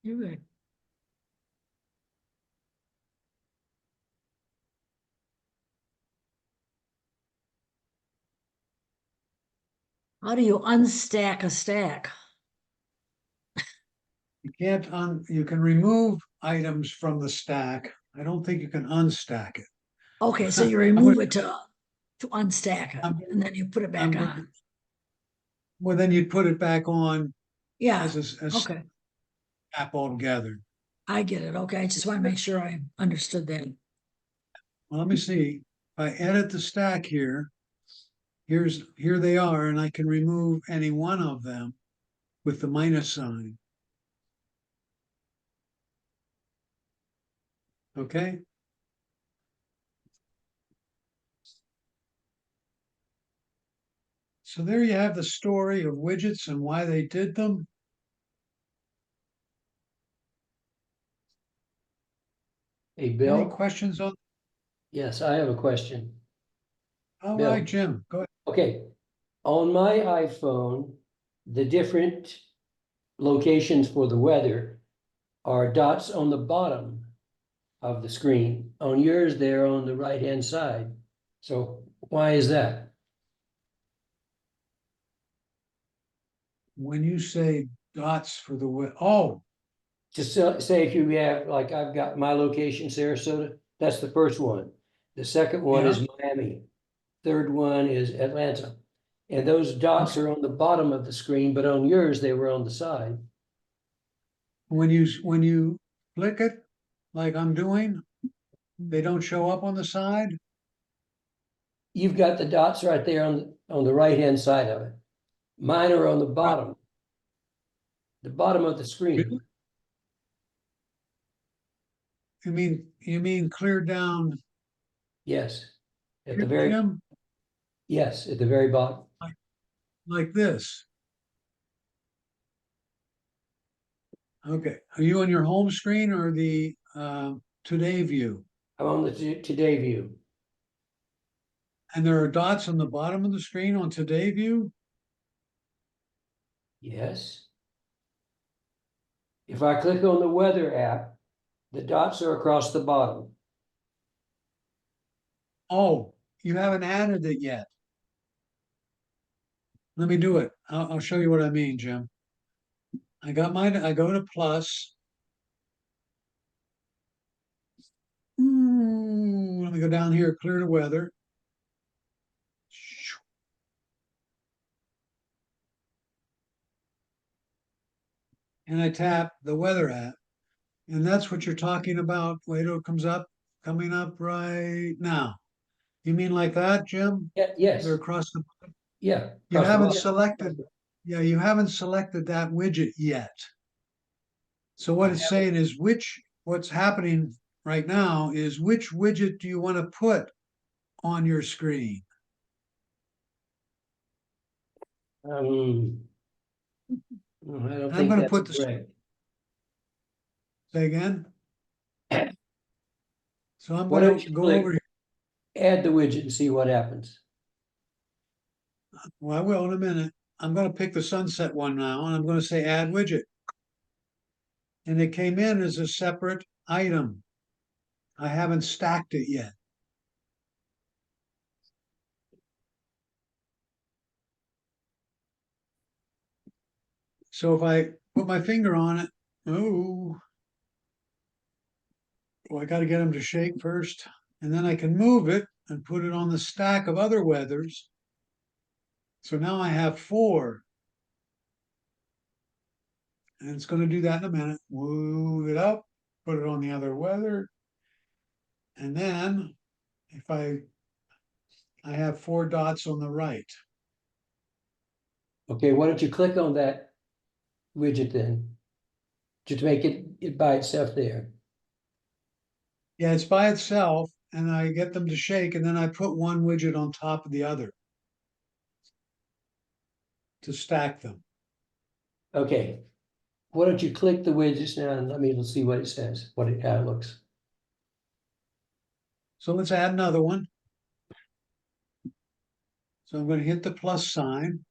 Speaker 2: You're good. How do you unstack a stack?
Speaker 1: you can't you can remove items from the stack. I don't think you can unstack it.
Speaker 2: Okay, so you
Speaker 1: I'm
Speaker 2: remove
Speaker 1: gonna-
Speaker 2: it to unstack it,
Speaker 1: I'm-
Speaker 2: and then you put it
Speaker 1: I'm
Speaker 2: back
Speaker 1: going-
Speaker 2: on.
Speaker 1: Well, then you'd put it back on
Speaker 2: Yeah,
Speaker 1: as a
Speaker 2: okay,
Speaker 1: app altogether.
Speaker 2: I get it. Okay, I just want to make sure I understood that.
Speaker 1: Well, let me see. If I edit the stack here, here they are, and I can remove any one of them with the minus sign. Okay? So there you have the story of widgets and why they did them.
Speaker 14: Hey,
Speaker 1: Any
Speaker 14: Bill?
Speaker 1: questions on?
Speaker 14: Yes, I have a question.
Speaker 1: All
Speaker 14: Bill.
Speaker 1: right, Jim, go ahead.
Speaker 14: Okay, on my iPhone, the different locations for the weather are dots on the bottom of the screen. On yours, they're on the right-hand side. So why is that?
Speaker 1: When you say dots for the oh,
Speaker 14: Just say if you have, like I've got my location, Sarasota, that's the first one. The second one is Miami. Third one is Atlanta. And those dots are on the bottom of the screen, but on yours, they were on the side.
Speaker 1: when you click it, like I'm doing, they don't show up on the side.
Speaker 14: You've got the dots right there on the right-hand side of it. Mine are on the bottom of the screen.
Speaker 1: You mean clear down,
Speaker 14: Yes, at the very,
Speaker 1: Jim,
Speaker 14: yes, at the very bottom.
Speaker 1: like this? Okay, are you on your home screen or the today view?
Speaker 14: I'm on the today view.
Speaker 1: And there are dots on the bottom of the screen on today view?
Speaker 14: Yes. If I click on the weather app, the dots are across the bottom.
Speaker 1: Oh, you haven't added it yet. Let me do it. I'll show you what I mean, Jim. I go to plus. Let me go down here, clear to weather. And I tap the weather app. And that's what you're talking about. Wait till it comes up, coming up right now. You mean like that, Jim?
Speaker 14: Yeah, yes.
Speaker 1: They're across the,
Speaker 14: Yeah.
Speaker 1: you
Speaker 14: across the
Speaker 1: haven't
Speaker 14: bottom.
Speaker 1: selected, yeah, you haven't selected that widget yet. So what
Speaker 14: I
Speaker 1: it's
Speaker 14: haven't.
Speaker 1: saying is what's happening right now is which widget do you want to put on your screen?
Speaker 14: I don't
Speaker 1: I'm
Speaker 14: think
Speaker 1: gonna
Speaker 14: that's
Speaker 1: put the,
Speaker 14: correct.
Speaker 1: say again? So I'm
Speaker 14: Why
Speaker 1: gonna
Speaker 14: don't you
Speaker 1: go
Speaker 14: click
Speaker 1: over here.
Speaker 14: add the widget and see what happens?
Speaker 1: Well, I will in a minute. I'm gonna pick the sunset one now, and I'm gonna say add widget. And it came in as a separate item. I haven't stacked it yet. So if I put my finger on it, oh, well, I gotta get them to shake first, and then I can move it and put it on the stack of other weathers. So now I have 4. And it's gonna do that in a minute. Move it up, put it on the other weather. And then if I have 4 dots on the right.
Speaker 14: Okay, why don't you click on that widget then? Just make it by itself there.
Speaker 1: Yeah, it's by itself, and I get them to shake, and then I put one widget on top of the other to stack them.
Speaker 14: Okay. Why don't you click the widgets now and let me see what it says, how it looks.
Speaker 1: So let's add another one. So I'm going to hit the plus sign.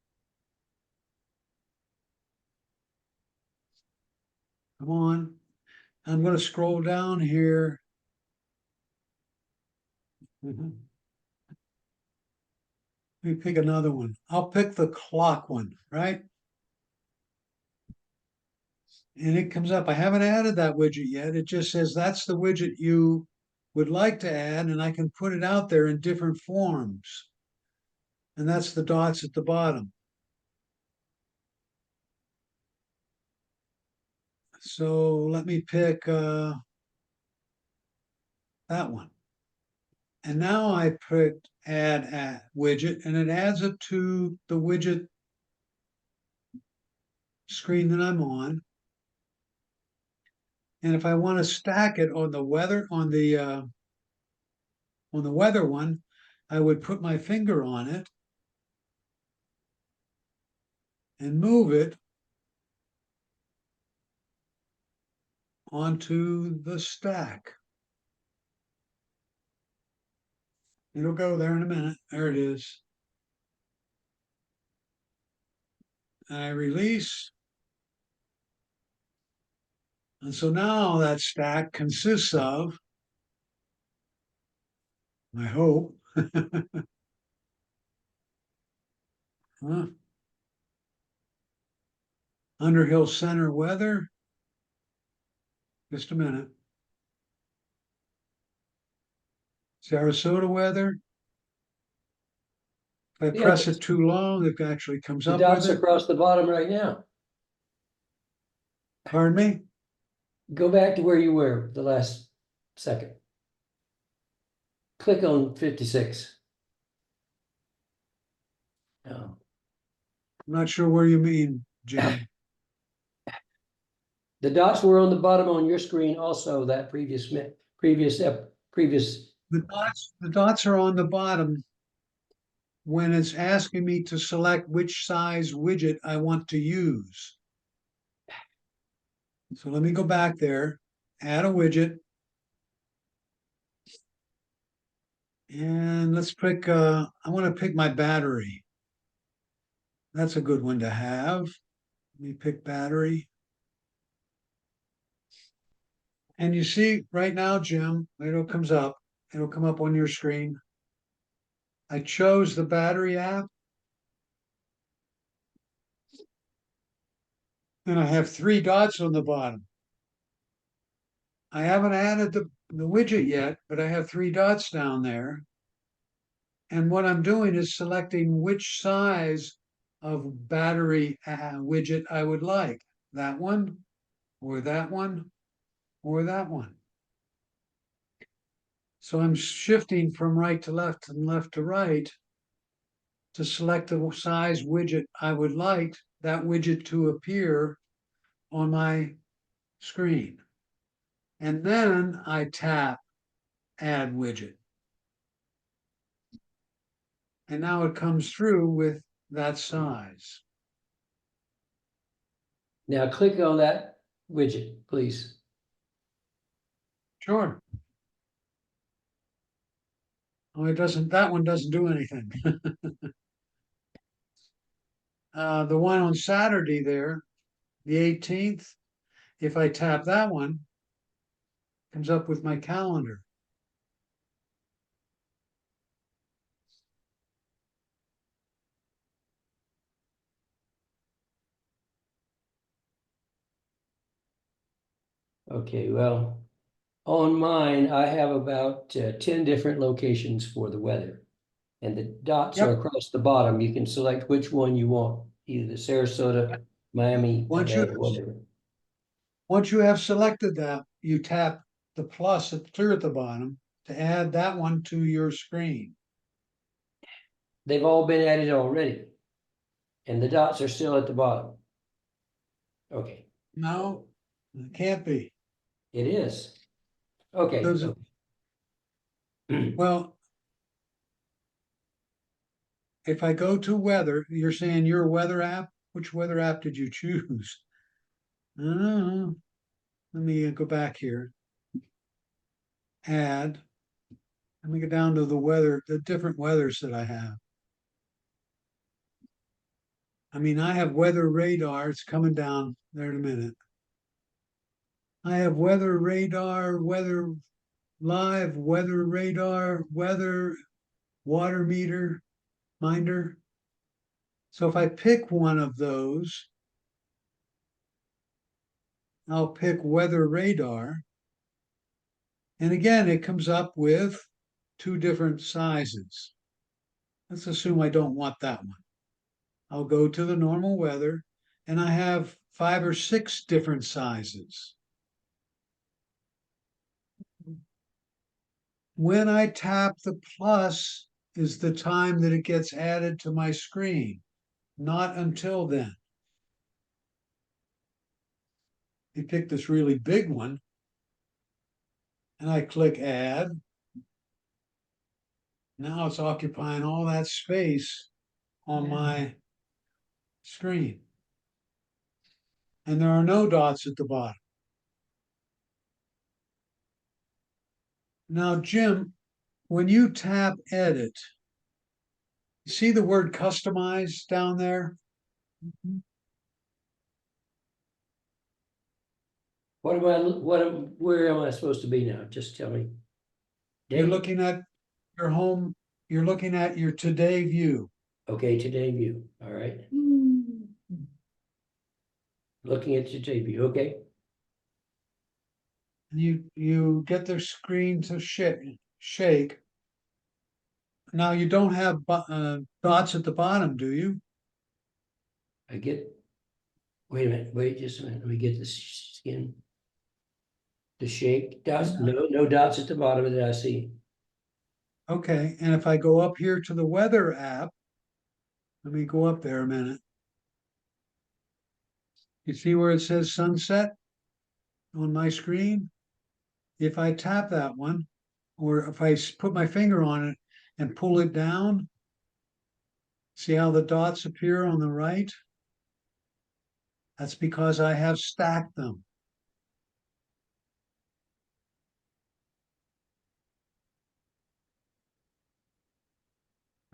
Speaker 1: Come on. I'm going to scroll down here. Let me pick another one. I'll pick the clock one, right? And it comes up. I haven't added that widget yet. It just says that's the widget you would like to add, and I can put it out there in different forms. And that's the dots at the bottom. So let me pick that one. And now I put add widget, and it adds it to the widget screen that I'm on. And if I want to stack it on the weather, on the weather one, I would put my finger on it and move it onto the stack. It'll go there in a minute. There it is. I release. And so now that stack consists of, I hope, Underhill Center weather. Just a minute. Sarasota weather. If I
Speaker 14: Yeah,
Speaker 1: press it too long, it actually comes
Speaker 14: The
Speaker 1: up with
Speaker 14: dots
Speaker 1: it.
Speaker 14: across the bottom right now.
Speaker 1: Pardon me?
Speaker 14: Go back to where you were the last second. Click on 56. Oh.
Speaker 1: I'm not sure where you mean, Jim.
Speaker 14: The dots were on the bottom on your screen also that previous.
Speaker 1: The dots are on the bottom when it's asking me to select which size widget I want to use. So let me go back there, add a widget. And let's pick, I want to pick my battery. That's a good one to have. Let me pick battery. And you see right now, Jim, it'll comes up. It'll come up on your screen. I chose the battery app. And I have 3 dots on the bottom. I haven't added the widget yet, but I have 3 dots down there. And what I'm doing is selecting which size of battery widget I would like. That one, or that one, or that one. So I'm shifting from right to left and left to right to select the size widget I would like that widget to appear on my screen. And then I tap add widget. And now it comes through with that size.
Speaker 14: Now click on that widget, please.
Speaker 1: Sure. Oh, it doesn't, that one doesn't do anything. The one on Saturday there, the 18th, if I tap that one, comes up with my calendar.
Speaker 14: Okay, well, on mine, I have about 10 different locations for the weather. And the dots are across the bottom. You can select which one you want, either Sarasota, Miami,
Speaker 1: Once
Speaker 14: LA, whatever.
Speaker 1: Once you have selected that, you tap the plus clear at the bottom to add that one to your screen.
Speaker 14: They've all been added already. And the dots are still at the bottom. Okay.
Speaker 1: No, it can't be.
Speaker 14: It is. Okay.
Speaker 1: Well, if I go to weather, you're saying your weather app? Which weather app did you choose? Let me go back here. Add. Let me go down to the weather, the different weathers that I have. I mean, I have weather radar. It's coming down there in a minute. I have weather radar, weather live, weather radar, weather water meter, minder. So if I pick one of those, I'll pick weather radar. And again, it comes up with two different sizes. Let's assume I don't want that one. I'll go to the normal weather and I have 5 or 6 different sizes. When I tap the plus is the time that it gets added to my screen, not until then. You pick this really big one and I click add. Now it's occupying all that space on my screen. And there are no dots at the bottom. Now, Jim, when you tap edit, see the word customize down there?
Speaker 14: Where am I supposed to be now? Just tell me.
Speaker 1: You're
Speaker 14: Date?
Speaker 1: looking at your home, you're looking at your today view.
Speaker 14: Okay, today view, all right. Looking at today view, okay.
Speaker 1: You get the screen to shake. Now you don't have dots at the bottom, do you?
Speaker 14: I get, wait a minute, wait just a minute, let me get this skin. The shake dots, no dots at the bottom that I see.
Speaker 1: Okay, and if I go up here to the weather app, let me go up there a minute. You see where it says sunset on my screen? If I tap that one, or if I put my finger on it and pull it down, see how the dots appear on the right? That's because I have stacked them.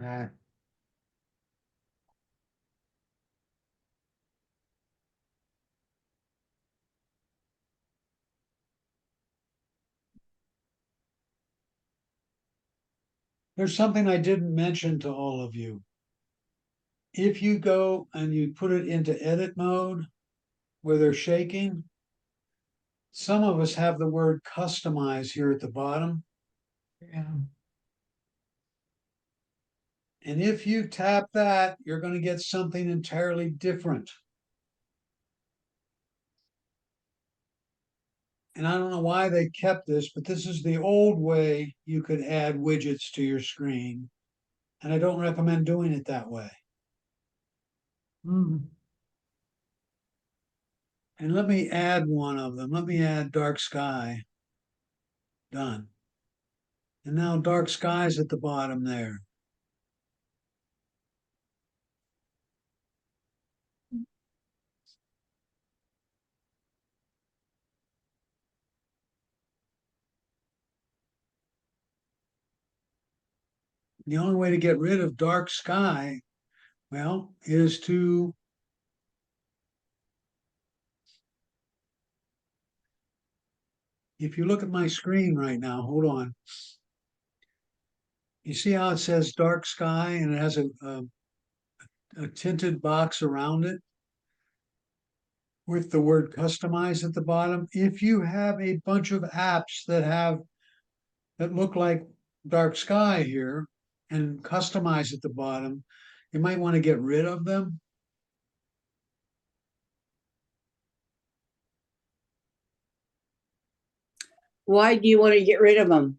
Speaker 1: Ah. There's something I didn't mention to all of you. If you go and you put it into edit mode where they're shaking, some of us have the word customize here at the bottom.
Speaker 2: Yeah.
Speaker 1: And if you tap that, you're going to get something entirely different. And I don't know why they kept this, but this is the old way you could add widgets to your screen. And I don't recommend doing it that way.
Speaker 2: Mm.
Speaker 1: And let me add one of them. Let me add dark sky. Done. And now dark sky's at the bottom there. The only way to get rid of dark sky, well, is to if you look at my screen right now, hold on. You see how it says dark sky and it has a tinted box around it with the word customize at the bottom? If you have a bunch of apps that look like dark sky here and customize at the bottom, you might want to get rid of them.
Speaker 12: Why do you want to get rid of them?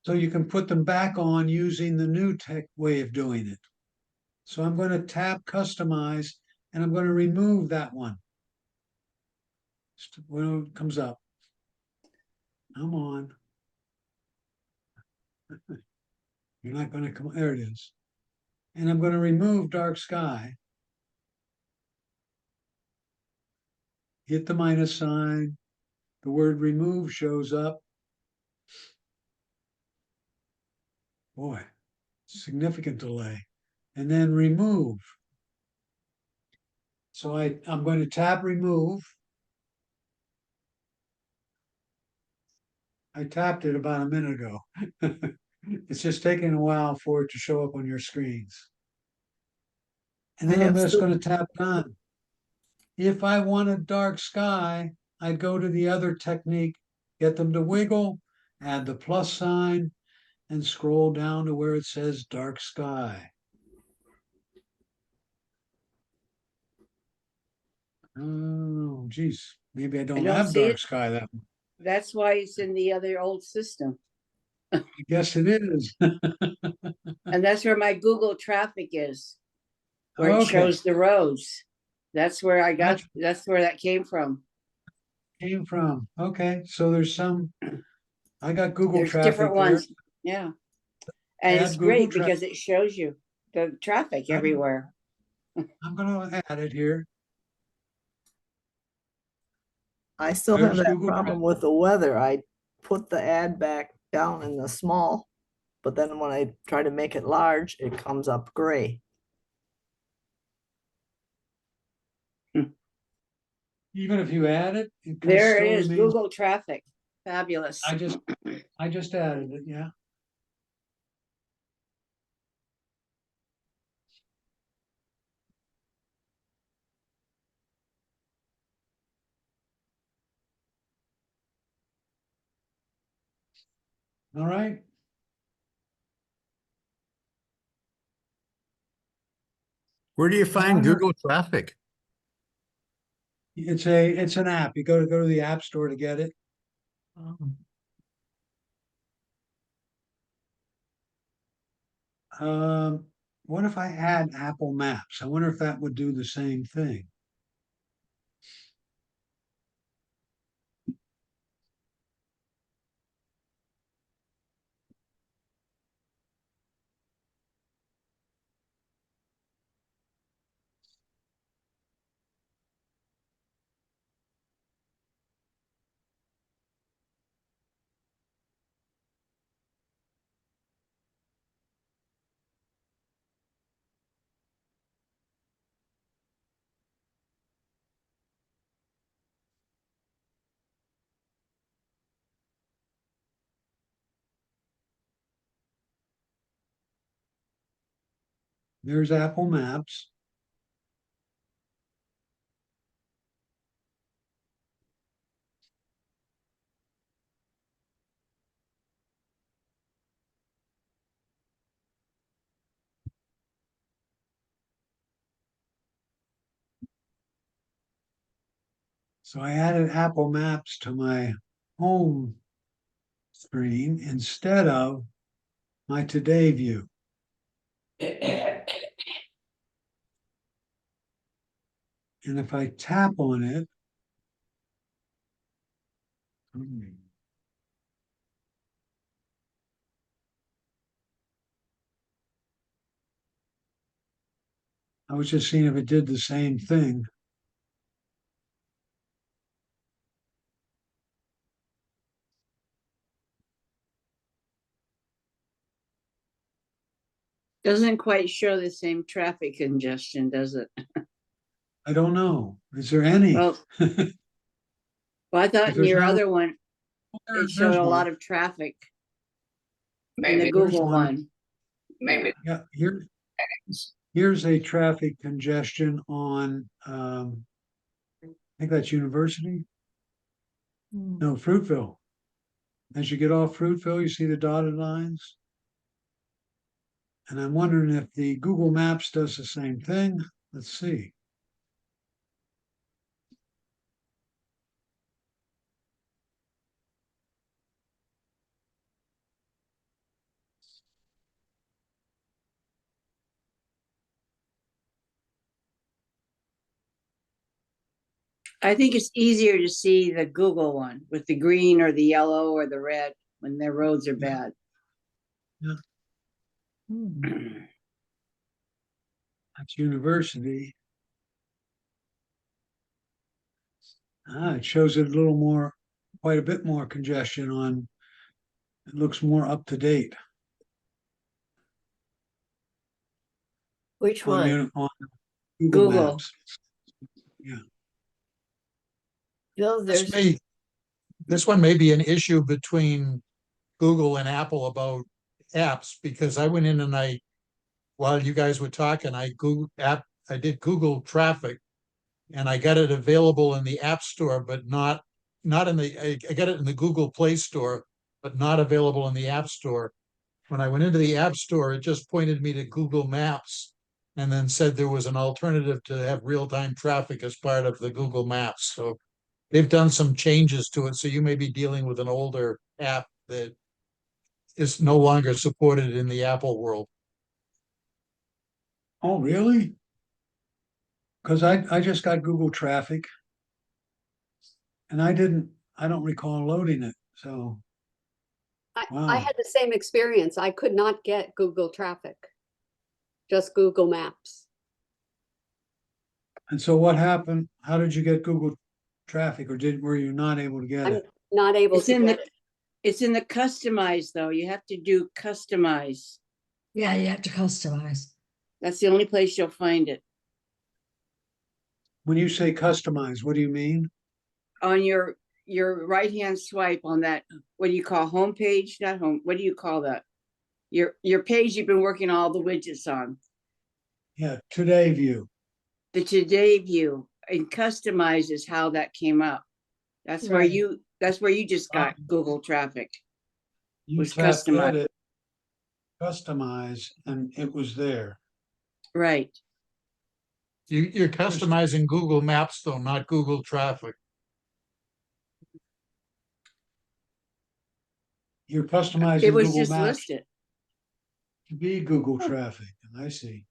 Speaker 1: So you can put them back on using the new tech way of doing it. So I'm going to tap customize and I'm going to remove that one. When it comes up. Come on. You're not going to come, there it is. And I'm going to remove dark sky. Hit the minus sign. The word remove shows up. Boy, significant delay. and then remove. So I'm going to tap remove. I tapped it about a minute ago. It's just taking a while for it to show up on your screens. And
Speaker 7: I
Speaker 1: then I'm
Speaker 7: have
Speaker 1: just
Speaker 7: still-
Speaker 1: going to tap done. If I want a dark sky, I'd go to the other technique, get them to wiggle, add the plus sign, and scroll down to where it says dark sky. Oh, geez, maybe I don't
Speaker 12: don't
Speaker 1: have
Speaker 12: see
Speaker 1: dark
Speaker 12: it.
Speaker 1: sky that much.
Speaker 12: That's why it's in the other old system.
Speaker 1: I guess it is.
Speaker 12: And that's where my Google traffic is, where it
Speaker 1: Okay.
Speaker 12: shows the roads. That's where I got,
Speaker 1: Gotcha.
Speaker 12: that's where that came from.
Speaker 1: Came from. Okay, so there's some, I got Google
Speaker 12: There's
Speaker 1: traffic
Speaker 12: different
Speaker 1: there.
Speaker 12: ones. Yeah. And
Speaker 1: Add
Speaker 12: it's
Speaker 1: Google
Speaker 12: great
Speaker 1: traffic.
Speaker 12: because it shows you the traffic everywhere.
Speaker 1: I'm gonna add it here.
Speaker 7: I still have
Speaker 1: There's
Speaker 7: that
Speaker 1: Google
Speaker 7: problem with the weather. I put the ad back down in the small, but then when I try to make it large, it comes up gray.
Speaker 1: Even if you add it, it
Speaker 12: There
Speaker 1: still
Speaker 12: it is,
Speaker 1: remains.
Speaker 12: Google traffic. Fabulous.
Speaker 1: I just added it, yeah. All right.
Speaker 13: Where do you find
Speaker 1: wonder-
Speaker 13: Google traffic?
Speaker 1: It's an app. You go to the app store to get it. What if I add Apple Maps? I wonder if that would do the same thing. There's Apple Maps. So I added Apple Maps to my home screen instead of my today view. And if I tap on it, I was just seeing if it did the same thing.
Speaker 12: Doesn't quite show the same traffic congestion, does it?
Speaker 1: I don't know. Is there any?
Speaker 12: Well, I thought
Speaker 1: If
Speaker 12: in
Speaker 1: there's
Speaker 12: your
Speaker 1: no-
Speaker 12: other one, it showed
Speaker 1: there's
Speaker 12: a
Speaker 1: one.
Speaker 12: lot of traffic in the
Speaker 6: Maybe,
Speaker 12: Google
Speaker 1: one.
Speaker 12: one.
Speaker 6: maybe.
Speaker 1: Yeah, here's a traffic congestion on I think that's University. No, Fruitville. As you get off Fruitville, you see the dotted lines. And I'm wondering if the Google Maps does the same thing. Let's see.
Speaker 12: I think it's easier to see the Google one with the green or the yellow or the red when their roads are bad.
Speaker 1: Yeah. That's University. It shows it a little more, quite a bit more congestion on, it looks more up to date.
Speaker 5: Which
Speaker 1: on
Speaker 5: one?
Speaker 1: on Google
Speaker 12: Google.
Speaker 1: Maps. Yeah.
Speaker 5: Bill,
Speaker 13: This
Speaker 5: there's,
Speaker 13: may, this one may be an issue between Google and Apple about apps, because I went in and while you guys were talking, I did Google traffic, and I got it available in the App Store, but not in I got it in the Google Play Store, but not available in the App Store. When I went into the App Store, it just pointed me to Google Maps and then said there was an alternative to have real-time traffic as part of the Google Maps. So they've done some changes to it. So you may be dealing with an older app that is no longer supported in the Apple world.
Speaker 1: Oh, really? Because I just got Google traffic. And I don't recall loading it, so.
Speaker 11: I
Speaker 1: Wow.
Speaker 11: had the same experience. I could not get Google traffic, just Google Maps.
Speaker 1: And so what happened? How did you get Google traffic, or were you not able to get
Speaker 11: I'm
Speaker 1: it?
Speaker 11: not able
Speaker 12: It's
Speaker 11: to
Speaker 12: in
Speaker 11: get
Speaker 12: the,
Speaker 11: it.
Speaker 12: it's in the customize though. You have to do customize.
Speaker 2: Yeah, you have to customize.
Speaker 12: That's the only place you'll find it.
Speaker 1: When you say customize, what do you mean?
Speaker 12: On your right-hand swipe on that, what do you call homepage? Not home, what do you call that? Your page you've been working all the widgets on.
Speaker 1: Yeah, today view.
Speaker 12: The today view and customize is how that came up. That's where
Speaker 2: Right.
Speaker 12: that's where you just got Google traffic.
Speaker 1: You
Speaker 12: Was
Speaker 1: tapped
Speaker 12: customized.
Speaker 1: edit, customize, and it was there.
Speaker 12: Right.
Speaker 13: You're customizing Google Maps though, not Google traffic.
Speaker 1: You're customizing
Speaker 12: It was
Speaker 1: Google
Speaker 12: just
Speaker 1: Maps
Speaker 12: listed.
Speaker 1: to be Google traffic. I see.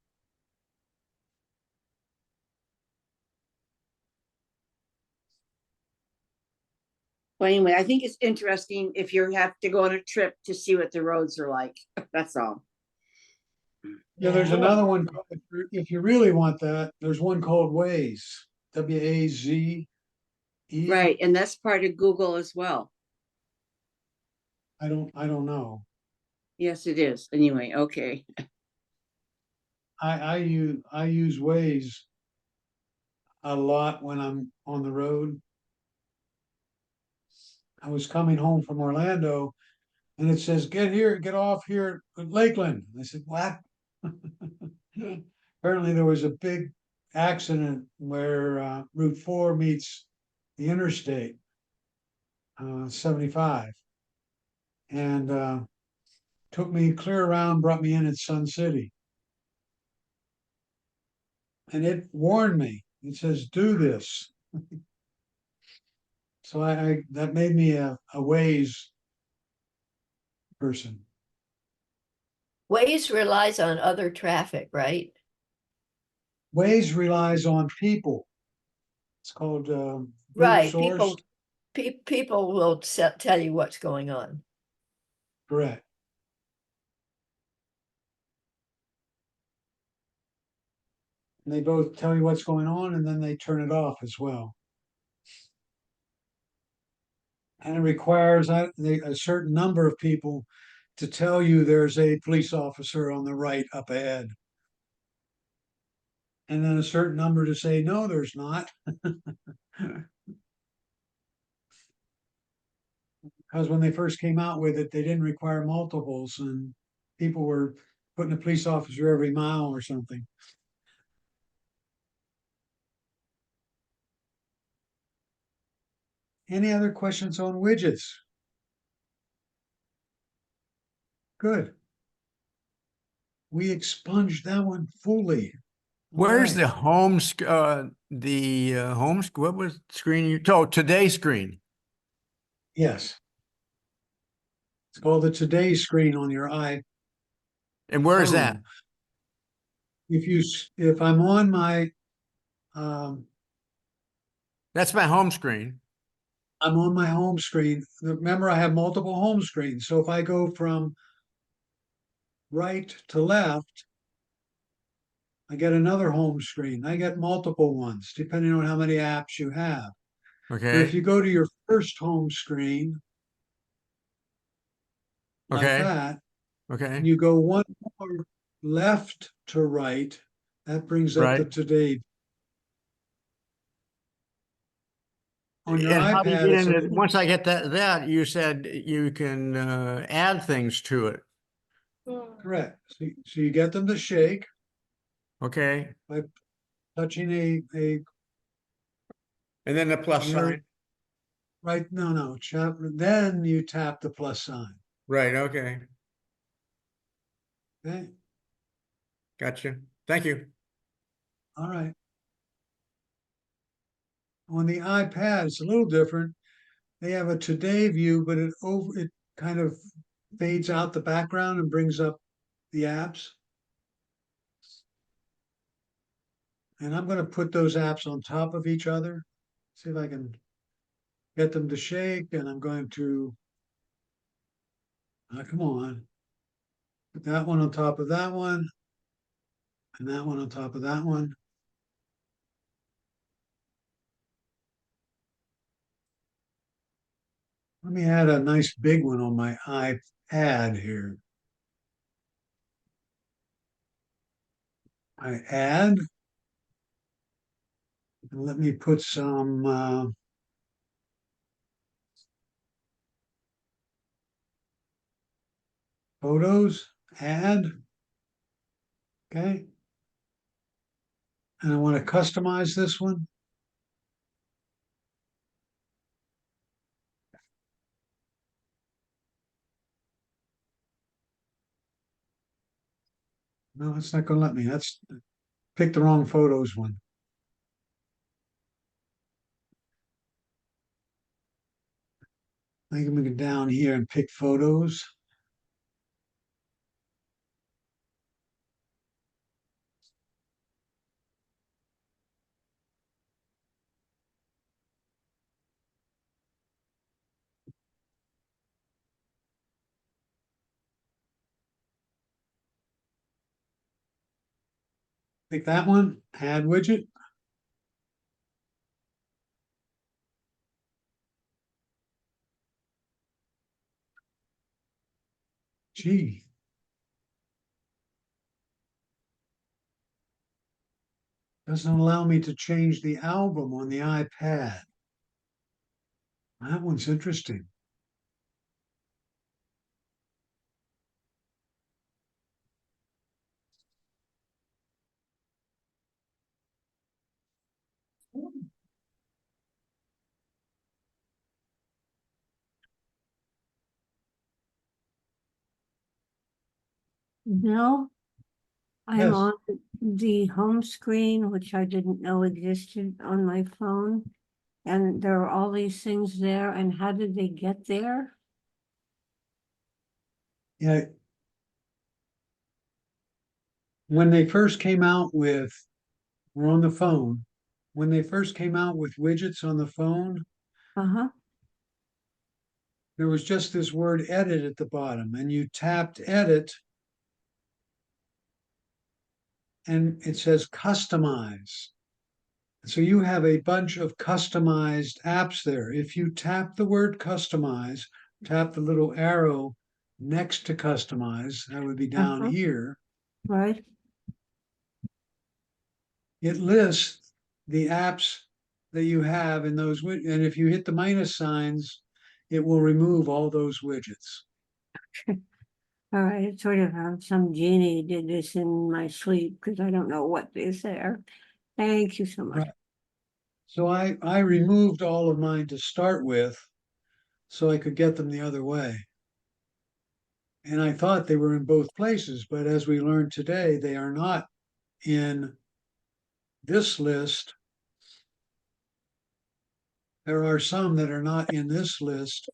Speaker 12: Well, anyway, I think it's interesting if you have to go on a trip to see what the roads are like. That's all.
Speaker 1: Yeah, there's another one. If you really want that, there's one called Waze. WAZE.
Speaker 12: Right. And that's part of Google as well.
Speaker 1: I don't know.
Speaker 12: Yes, it is. Anyway, okay.
Speaker 1: I use Waze a lot when I'm on the road. I was coming home from Orlando and it says, get off here at Lakeland. I said, what? Apparently there was a big accident where Route 4 meets the interstate 75, and took me clear around, brought me in at Sun City. And it warned me. It says, do this. So that made me a Waze person.
Speaker 5: Waze relies on other traffic, right?
Speaker 1: Waze relies on people. It's called brute
Speaker 5: Right,
Speaker 1: source.
Speaker 5: people will tell you what's going on.
Speaker 1: Correct. And they both tell you what's going on and then they turn it off as well. And it requires a certain number of people to tell you there's a police officer on the right up ahead. And then a certain number to say, no, there's not. Because when they first came out with it, they didn't require multiples and people were putting a police officer every mile or something. Any other questions on widgets? Good. We expunged that one fully.
Speaker 13: Where's
Speaker 1: Right.
Speaker 13: the home, what was screen today screen?
Speaker 1: Yes. It's called the Today screen on your iPhone.
Speaker 13: And where is that?
Speaker 1: If I'm on my,
Speaker 13: That's my home screen.
Speaker 1: I'm on my home screen. Remember, I have multiple home screens. So if I go from right to left, I get another home screen. I get multiple ones, depending on how many apps you have. But if
Speaker 13: Okay.
Speaker 1: you go to your first home screen, like
Speaker 13: Okay.
Speaker 1: that,
Speaker 13: Okay.
Speaker 1: and you go one more left to right, That brings up the
Speaker 15: Right.
Speaker 1: today. On your
Speaker 15: And how do you
Speaker 1: iPad,
Speaker 15: get
Speaker 1: it's a
Speaker 15: into,
Speaker 1: little,
Speaker 15: once I get that, you said you can add things to it.
Speaker 1: correct. So you get them to shake
Speaker 15: Okay.
Speaker 1: by touching a
Speaker 15: And then the plus
Speaker 1: near,
Speaker 15: sign.
Speaker 1: right, no, then you tap the plus sign.
Speaker 15: Right. Okay.
Speaker 1: Okay,
Speaker 15: Gotcha. Thank you.
Speaker 1: all right. On the iPad, it's a little different. They have a today view, but it kind of fades out the background and brings up the apps. And I'm going to put those apps on top of each other. See if I can get them to shake. And I'm going to, come on, put that one on top of that one, and that one on top of that one. Let me add a nice big one on my iPad here. I add, and let me put some photos, add, okay. And I want to customize this one. No, it's not going to let me. That's pick the wrong photos one. I can go down here and pick photos. Pick that one, add widget. Gee. Doesn't allow me to change the album on the iPad. That one's interesting.
Speaker 8: No, I'm
Speaker 1: Yes.
Speaker 8: on the home screen, which I didn't know existed on my phone. And there are all these things there, and how did they get there?
Speaker 1: Yeah. When they first came out with, we're on the phone. When they first came out with widgets on the phone,
Speaker 8: Uh-huh.
Speaker 1: there was just this word edit at the bottom, and you tapped edit, and it says customize. So you have a bunch of customized apps there. If you tap the word customize, tap the little arrow next to customize, that would be down
Speaker 8: Uh-huh.
Speaker 1: here,
Speaker 8: Right.
Speaker 1: it lists the apps that you have in those, and if you hit the minus signs, it will remove all those widgets.
Speaker 8: All right, it's sort of some genie did this in my sleep because I don't know what is there. Thank you so much.
Speaker 1: Right. So I removed all of mine to start with so I could get them the other way. And I thought they were in both places, but as we learned today, they are not in this list. There are some that are not in this list.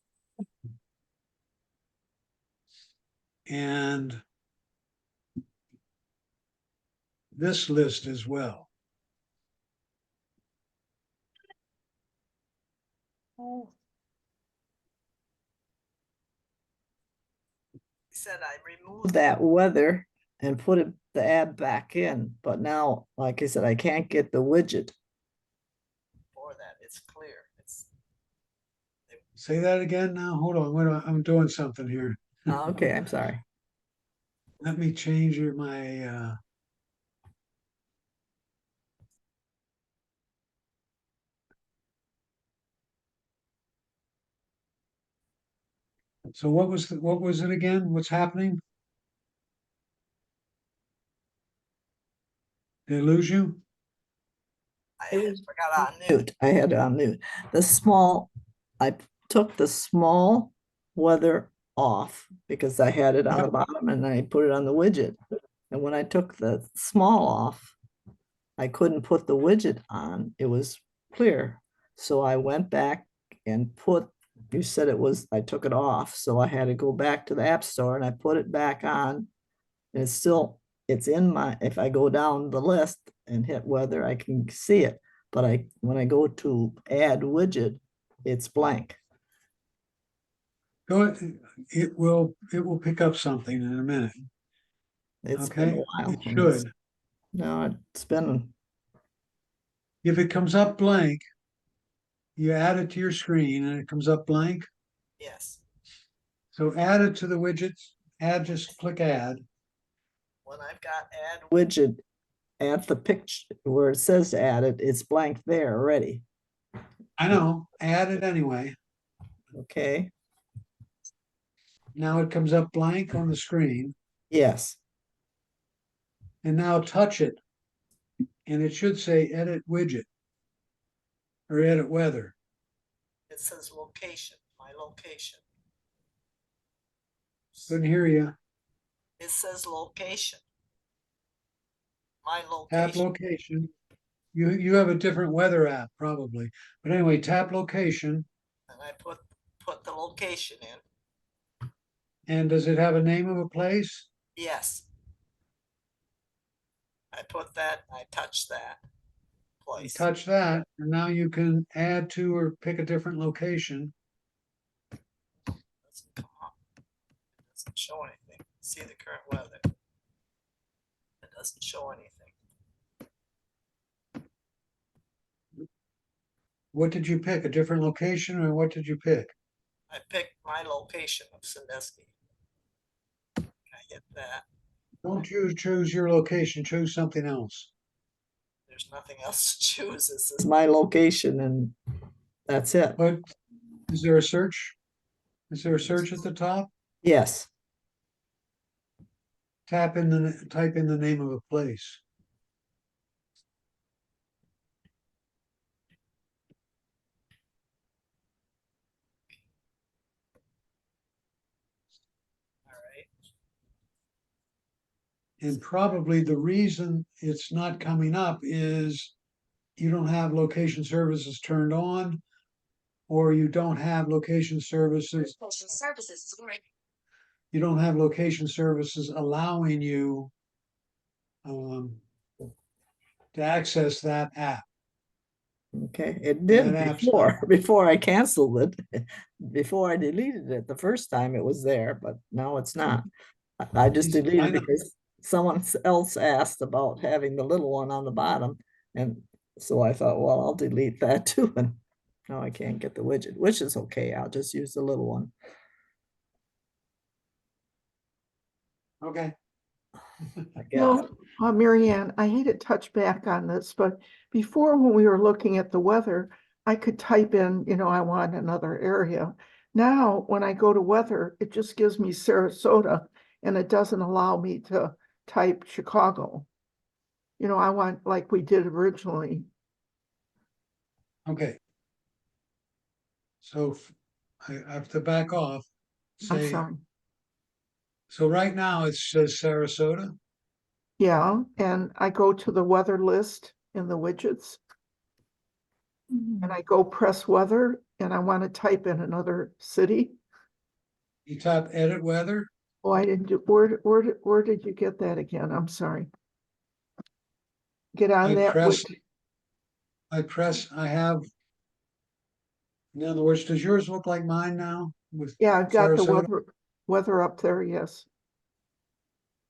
Speaker 1: And this list as well.
Speaker 7: Oh. Said I removed that weather and put it the ad back in, but now, like I said, I can't get the widget for that. It's clear. It's
Speaker 1: Say that again now. Hold on. Wait, I'm doing something here.
Speaker 7: okay. I'm sorry.
Speaker 1: Let me change my So what was it again? What's happening? Did I lose you?
Speaker 7: I forgot on mute. I had it on mute. I took the small weather off because I had it on the
Speaker 1: Yep.
Speaker 7: bottom and I put it on the widget. And when I took the small off, I couldn't put the widget on. It was clear. So I went back and you said I took it off. So I had to go back to the App Store and I put it back on. And it's in if I go down the list and hit weather, I can see it. But when I go to add widget, it's blank.
Speaker 1: It will pick up something in a minute.
Speaker 7: It's been a
Speaker 1: Okay,
Speaker 7: while.
Speaker 1: it should.
Speaker 7: No, it's been,
Speaker 1: If it comes up blank, you add it to your screen and it comes up blank.
Speaker 7: yes.
Speaker 1: So add it to the widgets. Just click add.
Speaker 7: When I've got add widget at the picture where it says to add it, it's blank there already.
Speaker 1: I know, add it anyway.
Speaker 7: Okay,
Speaker 1: Now it comes up blank on the screen.
Speaker 7: yes.
Speaker 1: And now touch it. And it should say edit widget or edit weather.
Speaker 7: It says location, my location.
Speaker 1: Couldn't hear you.
Speaker 7: It says location. My
Speaker 1: Tap
Speaker 7: location.
Speaker 1: location. You have a different weather app probably. But anyway, tap location.
Speaker 7: And I put the location in.
Speaker 1: And does it have a name of a place?
Speaker 7: Yes. I put that, I touch that place.
Speaker 1: Touch that, and now you can add to or pick a different location.
Speaker 7: Doesn't come up. It doesn't show anything. See the current weather. It doesn't show anything.
Speaker 1: What did you pick? A different location, or what did you pick?
Speaker 7: I picked my location of Sandusky. I hit that.
Speaker 1: Don't choose your location, choose something else.
Speaker 7: There's nothing else to choose. This is my location and that's it.
Speaker 1: But is there a search? Is there a search at the top?
Speaker 7: Yes.
Speaker 1: Type in the name of a place.
Speaker 7: All right.
Speaker 1: And probably the reason it's not coming up is you don't have location services turned on, or you don't have location services. You don't have location services allowing you to access that app.
Speaker 7: Okay, it did before I canceled it. Before I deleted it the first time, it was there, but now it's not. I just deleted it because someone else asked about having the little one on the bottom, and so I thought, well, I'll delete that too. And now I can't get the widget, which is okay. I'll just use the little one.
Speaker 1: Okay.
Speaker 3: Well, Mary Ann, I hate to touch back on this, but before when we were looking at the weather, I could type in, I want another area. Now, when I go to weather, it just gives me Sarasota and it doesn't allow me to type Chicago. I want like we did originally.
Speaker 1: Okay. So I have to back off.
Speaker 3: I'm sorry.
Speaker 1: So right now it says Sarasota.
Speaker 3: Yeah, and I go to the weather list in the widgets. And I go press weather and I want to type in another city.
Speaker 1: You type edit weather.
Speaker 3: Oh, I didn't do, where did you get that again? I'm sorry. Get on that.
Speaker 1: I have, in other words, does yours look like mine now?
Speaker 3: Yeah, I've got
Speaker 1: Sarasota?
Speaker 3: the weather up there, yes.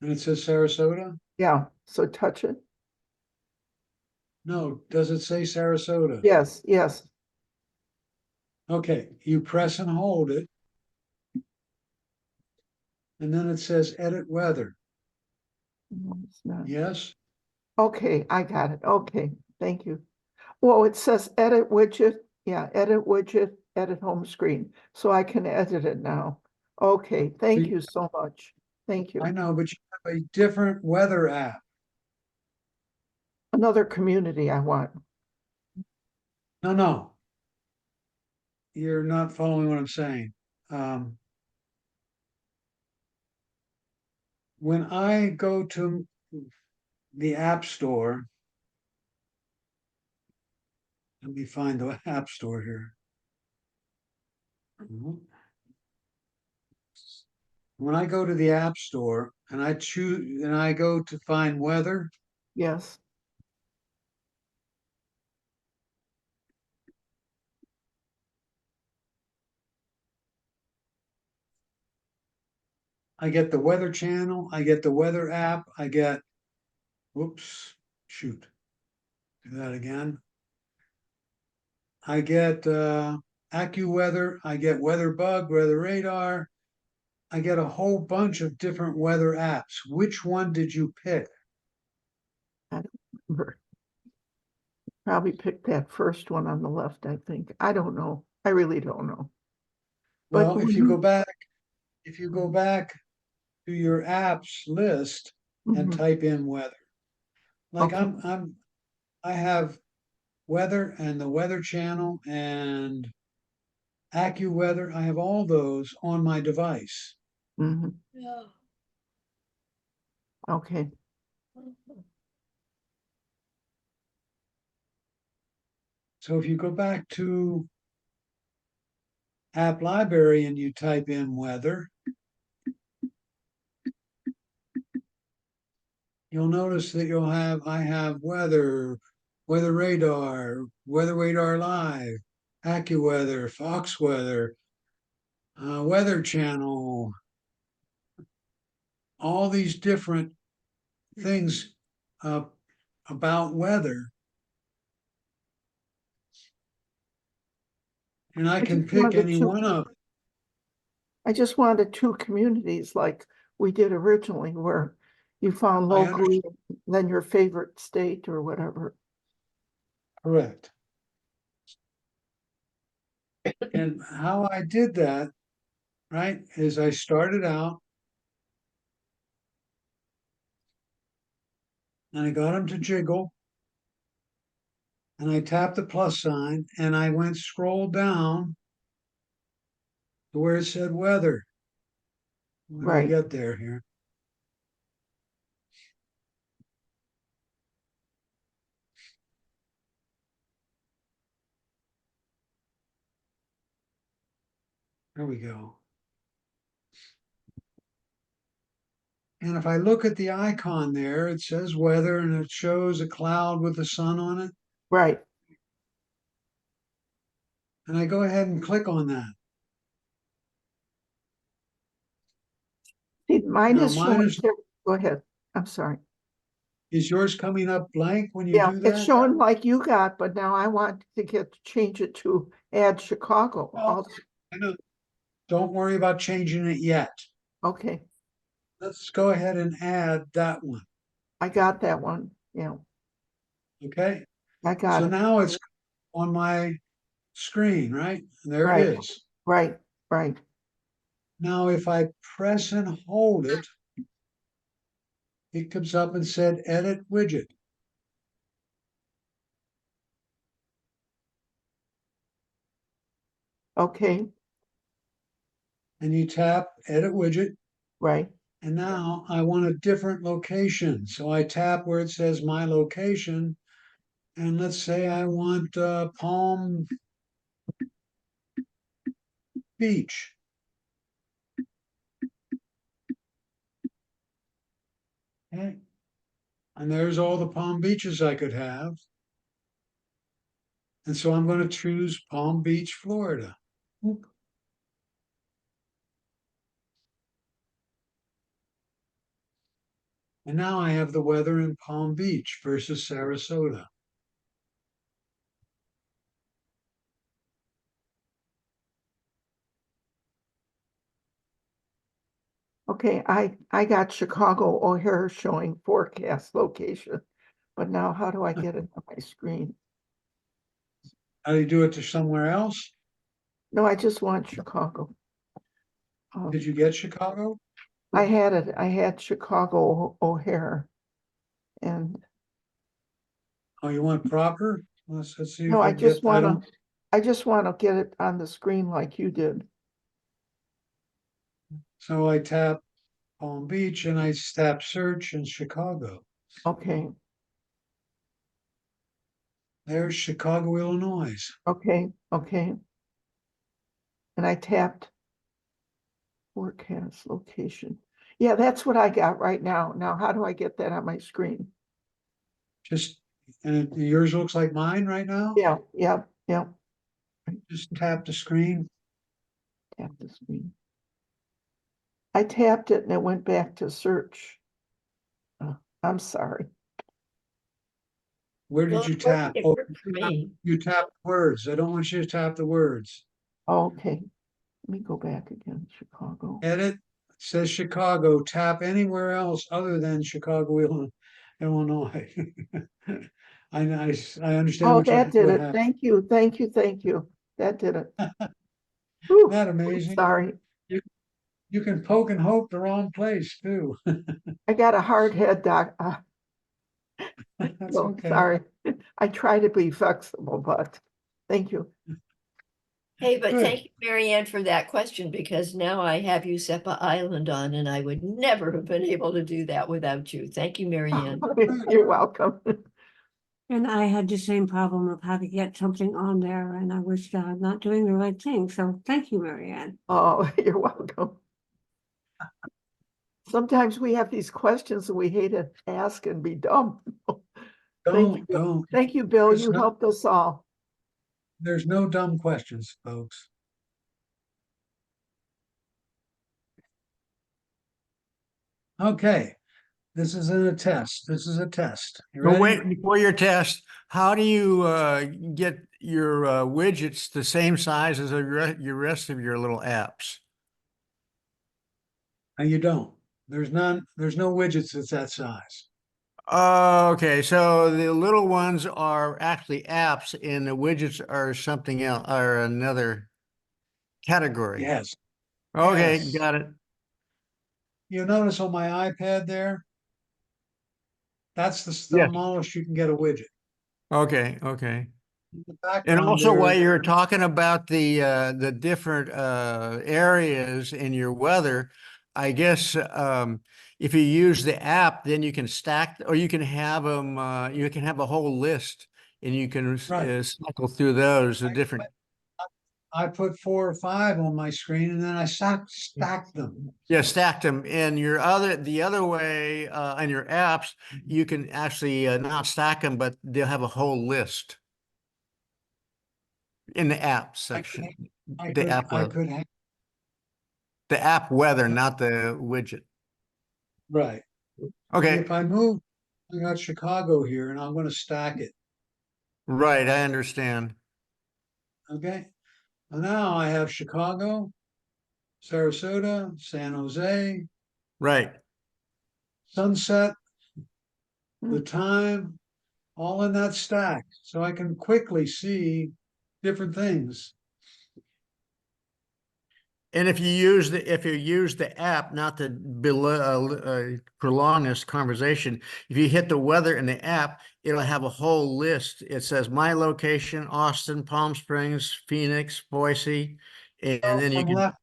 Speaker 1: And it says Sarasota?
Speaker 3: Yeah, so touch it.
Speaker 1: No, does it say Sarasota?
Speaker 3: Yes, yes.
Speaker 1: Okay, you press and hold it. And then it says edit weather.
Speaker 3: No, it's not.
Speaker 1: Yes?
Speaker 3: Okay, I got it. Okay, thank you. Well, it says edit widget. Yeah, edit widget, edit home screen. So I can edit it now. Okay, thank you so much. Thank you.
Speaker 1: I know, but you have a different weather app.
Speaker 3: Another community I want.
Speaker 1: No, no. You're not following what I'm saying. When I go to the App Store, let me find the App Store here. When I go to the App Store and I choose and I go to find weather,
Speaker 3: Yes.
Speaker 1: I get the Weather Channel, I get the Weather app, I get, whoops, shoot, do that again. I get AccuWeather, I get WeatherBug, Weather Radar, I get a whole bunch of different weather apps. Which one did you pick?
Speaker 3: I don't remember. Probably picked that first one on the left, I think. I don't know. I really don't know. But
Speaker 1: Well, if you go back to your apps list and type in weather. Like
Speaker 3: Okay.
Speaker 1: I have weather and the Weather Channel and AccuWeather. I have all those on my device.
Speaker 3: Mhm.
Speaker 12: Yeah.
Speaker 3: Okay.
Speaker 1: So if you go back to App Library and you type in weather, you'll notice that I have weather, Weather Radar, Weather Radar Live, AccuWeather, Fox Weather, Weather Channel, all these different things about weather. And I can
Speaker 3: just
Speaker 1: pick
Speaker 3: wanted
Speaker 1: any
Speaker 3: to-
Speaker 1: one of them.
Speaker 3: I just wanted two communities like we did originally where you found
Speaker 1: I
Speaker 3: locally, then your favorite state or whatever.
Speaker 1: Correct. And how I did that, right, is I started out and I got them to jiggle and I tapped the plus sign and I went scroll down to where it said weather. When I
Speaker 3: Right.
Speaker 1: get there here. There we go. And if I look at the icon there, it says weather and it shows a cloud with the sun on it.
Speaker 3: Right.
Speaker 1: And I go ahead and click on that.
Speaker 3: See, mine
Speaker 1: Now
Speaker 3: is showing. Go ahead. I'm sorry.
Speaker 1: Is yours coming up blank when you
Speaker 3: Yeah,
Speaker 1: do
Speaker 3: it's
Speaker 1: that?
Speaker 3: showing like you got, but now I want to change it to add Chicago.
Speaker 1: I know. Don't worry about changing it yet.
Speaker 3: Okay,
Speaker 1: Let's go ahead and add that one.
Speaker 3: I got that one. Yeah,
Speaker 1: Okay.
Speaker 3: I got
Speaker 1: So
Speaker 3: it.
Speaker 1: now it's on my screen, right? And there
Speaker 3: Right.
Speaker 1: it is.
Speaker 3: Right, right.
Speaker 1: Now, if I press and hold it, it comes up and said edit widget.
Speaker 3: Okay,
Speaker 1: And you tap edit widget.
Speaker 3: right.
Speaker 1: And now I want a different location. So I tap where it says my location. And let's say I want Palm Beach. Okay. And there's all the Palm Beaches I could have. And so I'm going to choose Palm Beach, Florida. And now I have the weather in Palm Beach versus Sarasota.
Speaker 3: Okay, I got Chicago O'Hare showing forecast location, but now how do I get it on my screen?
Speaker 1: How do you do it to somewhere else?
Speaker 3: No, I just want Chicago.
Speaker 1: Did you get Chicago?
Speaker 3: I had it. I had Chicago O'Hare. And
Speaker 1: Oh, you want proper? Let's see if
Speaker 3: no,
Speaker 1: I
Speaker 3: I
Speaker 1: can
Speaker 3: just
Speaker 1: get, I
Speaker 3: want
Speaker 1: don't,
Speaker 3: to, I just want to get it on the screen like you did.
Speaker 1: so I tap Palm Beach and I tap search in Chicago.
Speaker 3: Okay,
Speaker 1: There's Chicago, Illinois.
Speaker 3: okay. And I tapped forecast location. Yeah, that's what I got right now. Now, how do I get that on my screen?
Speaker 1: Just, and yours looks like mine right now?
Speaker 3: Yeah.
Speaker 1: Just tap the screen.
Speaker 3: Tap the screen. I tapped it and it went back to search. I'm sorry.
Speaker 1: Where did you tap?
Speaker 5: It
Speaker 1: Oh,
Speaker 5: worked for me.
Speaker 1: you tapped words. I don't want you to tap the words.
Speaker 3: Okay, let me go back again, Chicago.
Speaker 1: Edit, it says Chicago, tap anywhere else other than Chicago, Illinois. I understand
Speaker 3: Oh,
Speaker 1: what
Speaker 3: that did
Speaker 1: what
Speaker 3: it.
Speaker 1: happened.
Speaker 3: Thank you. That did it.
Speaker 1: Isn't that amazing?
Speaker 3: Sorry,
Speaker 1: You can poke and hope the wrong place too.
Speaker 3: I got a hard head, Doc.
Speaker 1: That's
Speaker 3: So,
Speaker 1: okay.
Speaker 3: sorry. I try to be flexible, but thank you.
Speaker 5: Hey, but
Speaker 1: Good.
Speaker 5: thank you, Mary Ann, for that question, because now I have Yusepa Island on, and I would never have been able to do that without you. Thank you, Mary Ann.
Speaker 3: You're welcome.
Speaker 8: And I had the same problem of how to get something on there, and I was not doing the right thing. So thank you, Mary Ann.
Speaker 3: Oh, you're welcome. Sometimes we have these questions and we hate to ask and be dumb. Thank you.
Speaker 1: Don't.
Speaker 3: Thank you, Bill.
Speaker 1: There's
Speaker 3: You
Speaker 1: no-
Speaker 3: helped us all.
Speaker 1: There's no dumb questions, folks. Okay, this is a test. This is a test. You
Speaker 15: But
Speaker 1: ready?
Speaker 15: wait, before your test, how do you get your widgets the same size as your rest of your little apps?
Speaker 1: And you don't. There's none. There's no widgets that's that size.
Speaker 15: Okay, so the little ones are actually apps and the widgets are something else, or another category.
Speaker 1: Yes.
Speaker 15: Okay,
Speaker 1: Yes.
Speaker 15: got it.
Speaker 1: You notice on my iPad there, that's the
Speaker 15: Yes.
Speaker 1: smallest you can get a widget.
Speaker 15: Okay.
Speaker 1: In the
Speaker 15: And
Speaker 1: background
Speaker 15: also, while
Speaker 1: there,
Speaker 15: you're talking about the different areas in your weather, I guess if you use the app, then you can stack, or you can have them. You can have a whole list, and you can
Speaker 1: right.
Speaker 15: cycle through those. The different.
Speaker 1: I put 4 or 5 on my screen and then I stacked them.
Speaker 15: Yeah, stacked them. And the other way on your apps, you can actually not stack them, but they'll have a whole list in the app section. The app
Speaker 1: I
Speaker 15: weather.
Speaker 1: could have,
Speaker 15: The app weather, not the widget.
Speaker 1: right.
Speaker 15: Okay,
Speaker 1: If I move, I got Chicago here and I'm going to stack it.
Speaker 15: right, I understand.
Speaker 1: Okay. And now I have Chicago, Sarasota, San Jose,
Speaker 15: Right.
Speaker 1: sunset, the time, all in that stack. So I can quickly see different things.
Speaker 15: And if you use the app, not to prolong this conversation, if you hit the weather in the app, it'll have a whole list. It says my location, Austin, Palm Springs, Phoenix, Boise, and then you
Speaker 1: From
Speaker 15: can.
Speaker 1: left,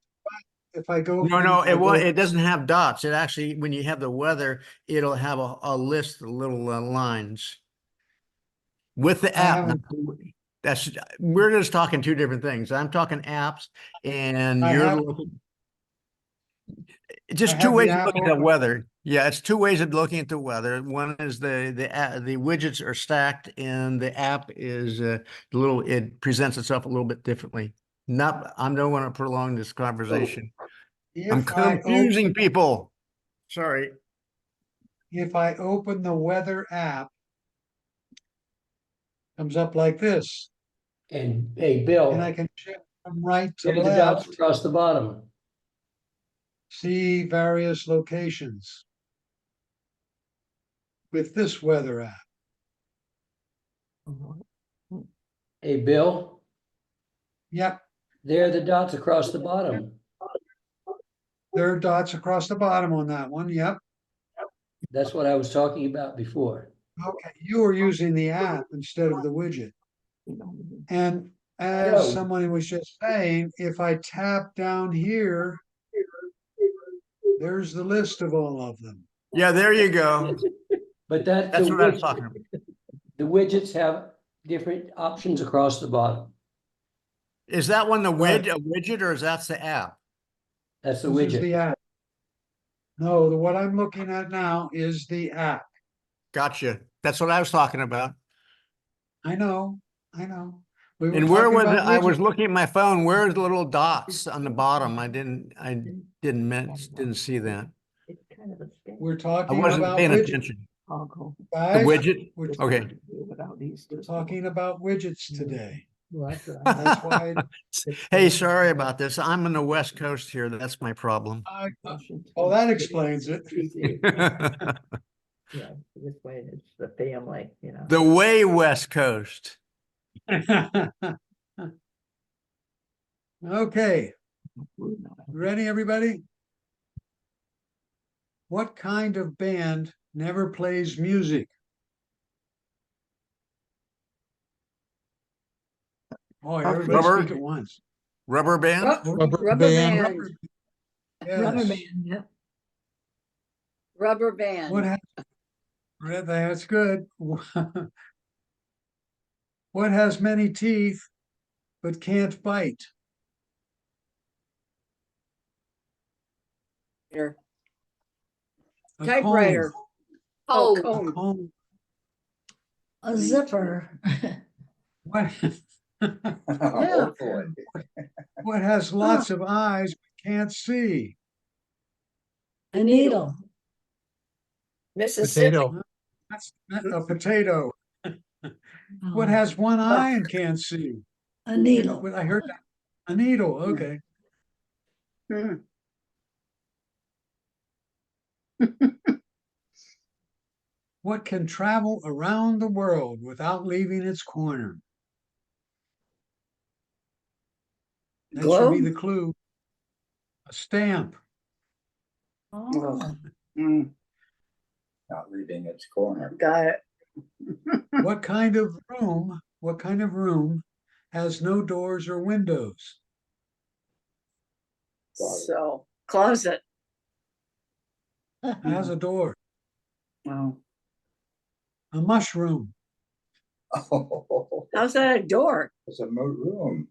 Speaker 1: if I go
Speaker 15: No,
Speaker 1: from,
Speaker 15: no,
Speaker 1: I go,
Speaker 15: it doesn't have dots. It actually, when you have the weather, it'll have a list of little lines with the
Speaker 1: I
Speaker 15: app.
Speaker 1: haven't,
Speaker 15: That's we're just talking two different things. I'm talking apps, and
Speaker 1: I
Speaker 15: you're
Speaker 1: have,
Speaker 15: looking. It's
Speaker 1: I
Speaker 15: just two
Speaker 1: have the
Speaker 15: ways of
Speaker 1: app
Speaker 15: looking at
Speaker 1: open.
Speaker 15: weather. Yeah, it's two ways of looking at the weather. One is the widgets are stacked, and the app is it presents itself a little bit differently. Not, I don't want to prolong this conversation. I'm
Speaker 1: If I open,
Speaker 15: confusing people. Sorry.
Speaker 1: if I open the weather app, comes up like this,
Speaker 14: And hey,
Speaker 1: and I
Speaker 14: Bill,
Speaker 1: can shift from right to
Speaker 14: there are the dots
Speaker 1: left,
Speaker 14: across the bottom.
Speaker 1: see various locations with this weather app.
Speaker 14: Hey, Bill,
Speaker 1: Yep,
Speaker 14: there are the dots across the bottom.
Speaker 1: There are dots across the bottom on that one. Yep.
Speaker 14: That's what I was talking about before.
Speaker 1: Okay, you were using the app instead of the widget. And as
Speaker 14: No.
Speaker 1: someone was just saying, if I tap down here, there's the list of all of them.
Speaker 15: Yeah, there you go.
Speaker 14: But that's
Speaker 15: That's
Speaker 14: the
Speaker 15: what I was
Speaker 14: widget.
Speaker 15: talking about.
Speaker 14: The widgets have different options across the bottom.
Speaker 15: Is that one a
Speaker 1: Right.
Speaker 15: widget or is that the app?
Speaker 14: That's the
Speaker 1: This is
Speaker 14: widget.
Speaker 1: the app. No, what I'm looking at now is the app.
Speaker 15: Gotcha. That's what I was talking about.
Speaker 1: I know, I know. We were
Speaker 15: And where
Speaker 1: talking
Speaker 15: was it?
Speaker 1: about
Speaker 15: I was
Speaker 1: widgets.
Speaker 15: looking at my phone. Where's the little dots on the bottom? I didn't see that.
Speaker 2: It's kind of a scam.
Speaker 1: We're
Speaker 15: I
Speaker 1: talking
Speaker 15: wasn't
Speaker 1: about
Speaker 15: paying
Speaker 1: widgets,
Speaker 15: attention.
Speaker 2: Toggle.
Speaker 15: The
Speaker 1: guys.
Speaker 15: widget?
Speaker 1: We're
Speaker 15: Okay.
Speaker 1: talking about widgets today. That's
Speaker 2: That's
Speaker 1: why.
Speaker 15: Hey, sorry about this. I'm on the West Coast here. That's my problem.
Speaker 1: Oh, that explains it.
Speaker 2: Yeah, this way it's the family, you know.
Speaker 15: The way West Coast.
Speaker 1: Okay, ready, everybody? What kind of band never plays music? Oh, everybody
Speaker 15: Rubber?
Speaker 1: speak at once.
Speaker 15: Rubber band?
Speaker 12: Rubber
Speaker 13: band.
Speaker 12: band.
Speaker 2: Rubber
Speaker 1: Yes.
Speaker 2: band, yep.
Speaker 12: Rubber
Speaker 1: What
Speaker 12: band.
Speaker 1: has, that's good. What has many teeth but can't bite?
Speaker 12: Here.
Speaker 1: A
Speaker 12: Typewriter. Oh,
Speaker 11: Comb.
Speaker 1: A comb.
Speaker 2: A zipper.
Speaker 1: What?
Speaker 2: Yeah.
Speaker 1: What has lots of eyes but can't see?
Speaker 2: A needle.
Speaker 5: Mississippi.
Speaker 13: Potato.
Speaker 1: That's a potato. What
Speaker 2: Oh,
Speaker 1: has one eye and can't see?
Speaker 2: a needle.
Speaker 1: I heard that. A needle, okay.
Speaker 12: Hmm.
Speaker 1: What can travel around the world without leaving its corner? That should be
Speaker 12: Globe?
Speaker 1: the clue. A stamp.
Speaker 2: Oh,
Speaker 12: Mm,
Speaker 16: Not leaving its corner.
Speaker 12: got it.
Speaker 1: What kind of room has no doors or windows?
Speaker 12: So, closet.
Speaker 1: It has a door.
Speaker 12: Oh.
Speaker 1: A mushroom.
Speaker 16: Oh,
Speaker 12: How's that a door?
Speaker 16: it's a room.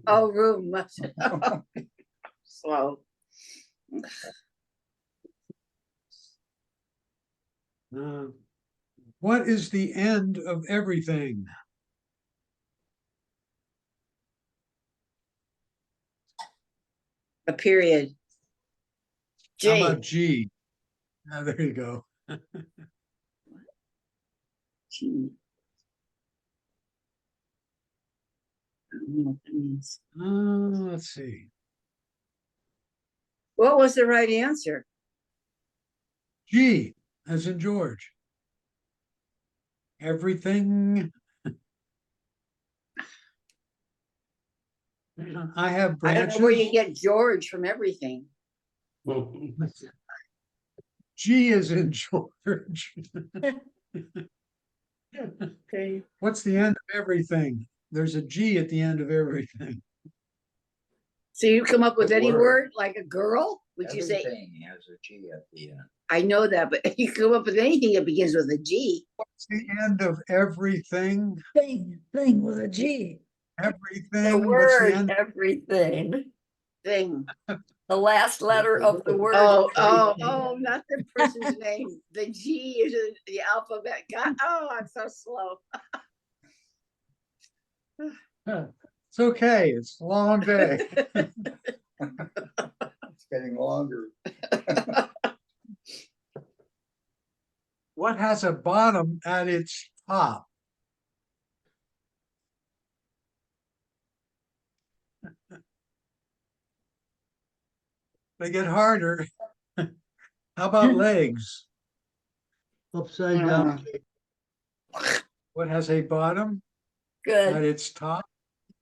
Speaker 12: Oh, room. Slow.
Speaker 1: What is the end of everything?
Speaker 12: A period.
Speaker 1: How
Speaker 12: G.
Speaker 1: about G? Ah, there you go.
Speaker 12: G. I don't know what that means.
Speaker 1: Let's see.
Speaker 12: What was the right answer?
Speaker 1: G, as in George. Everything. I have
Speaker 12: I don't know where you
Speaker 1: branches.
Speaker 12: get George from everything.
Speaker 1: G is in George.
Speaker 12: Okay.
Speaker 1: What's the end of everything? There's a G at the end of everything.
Speaker 12: So you come up with
Speaker 16: Good
Speaker 12: any
Speaker 16: word.
Speaker 12: word like a girl? Would you say?
Speaker 16: Everything has a G at the end.
Speaker 12: I know that, but you come up with anything that begins with a G.
Speaker 1: What's the end of everything?
Speaker 2: thing with a G.
Speaker 1: Everything.
Speaker 5: The
Speaker 1: What's the
Speaker 5: word
Speaker 1: end?
Speaker 5: everything.
Speaker 12: Thing.
Speaker 5: The last letter of the word.
Speaker 12: Oh, not the person's name. The G is in the alphabet. God, oh, I'm so slow.
Speaker 1: It's okay. It's a long day.
Speaker 16: It's getting longer.
Speaker 1: What has a bottom at its top? They get harder. How about legs? Upside down. What has a bottom at
Speaker 5: Good.
Speaker 1: its top?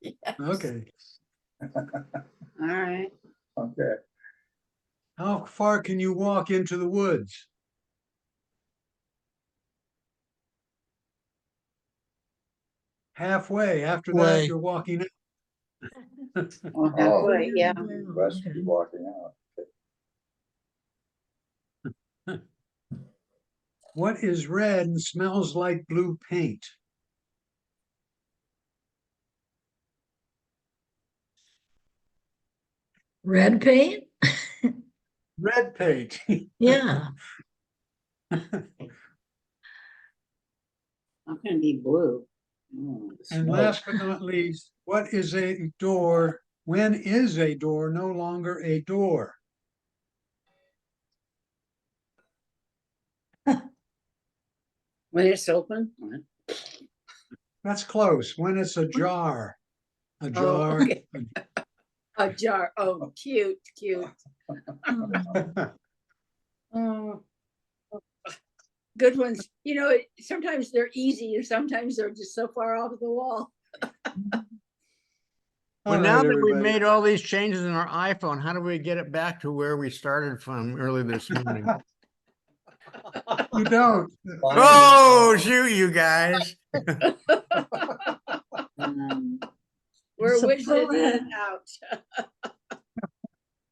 Speaker 5: Yes.
Speaker 1: Okay.
Speaker 12: All right.
Speaker 16: Okay.
Speaker 1: How far can you walk into the woods? Halfway. After that,
Speaker 13: Way.
Speaker 1: you're walking.
Speaker 12: Oh, halfway, yeah.
Speaker 16: Rest be walking out.
Speaker 1: What is red and smells like blue paint?
Speaker 2: Red paint?
Speaker 1: Red paint.
Speaker 2: Yeah.
Speaker 12: I'm gonna be blue.
Speaker 1: And last but not least, what is a door? When is a door no longer a door?
Speaker 12: When it's open?
Speaker 1: That's close. When it's a jar. A
Speaker 12: Oh,
Speaker 1: jar.
Speaker 12: okay. A jar. Oh, cute, cute. Oh, good ones. You know, sometimes they're easy and sometimes they're just so far off the wall.
Speaker 15: Well,
Speaker 1: All
Speaker 15: now
Speaker 1: right,
Speaker 15: that we
Speaker 1: everybody.
Speaker 15: made all these changes in our iPhone, how do we get it back to where we started from early this morning?
Speaker 1: You don't.
Speaker 15: Oh, shoot, you guys.
Speaker 12: We're
Speaker 2: It's a
Speaker 12: widgeted in
Speaker 2: permanent-
Speaker 12: and out.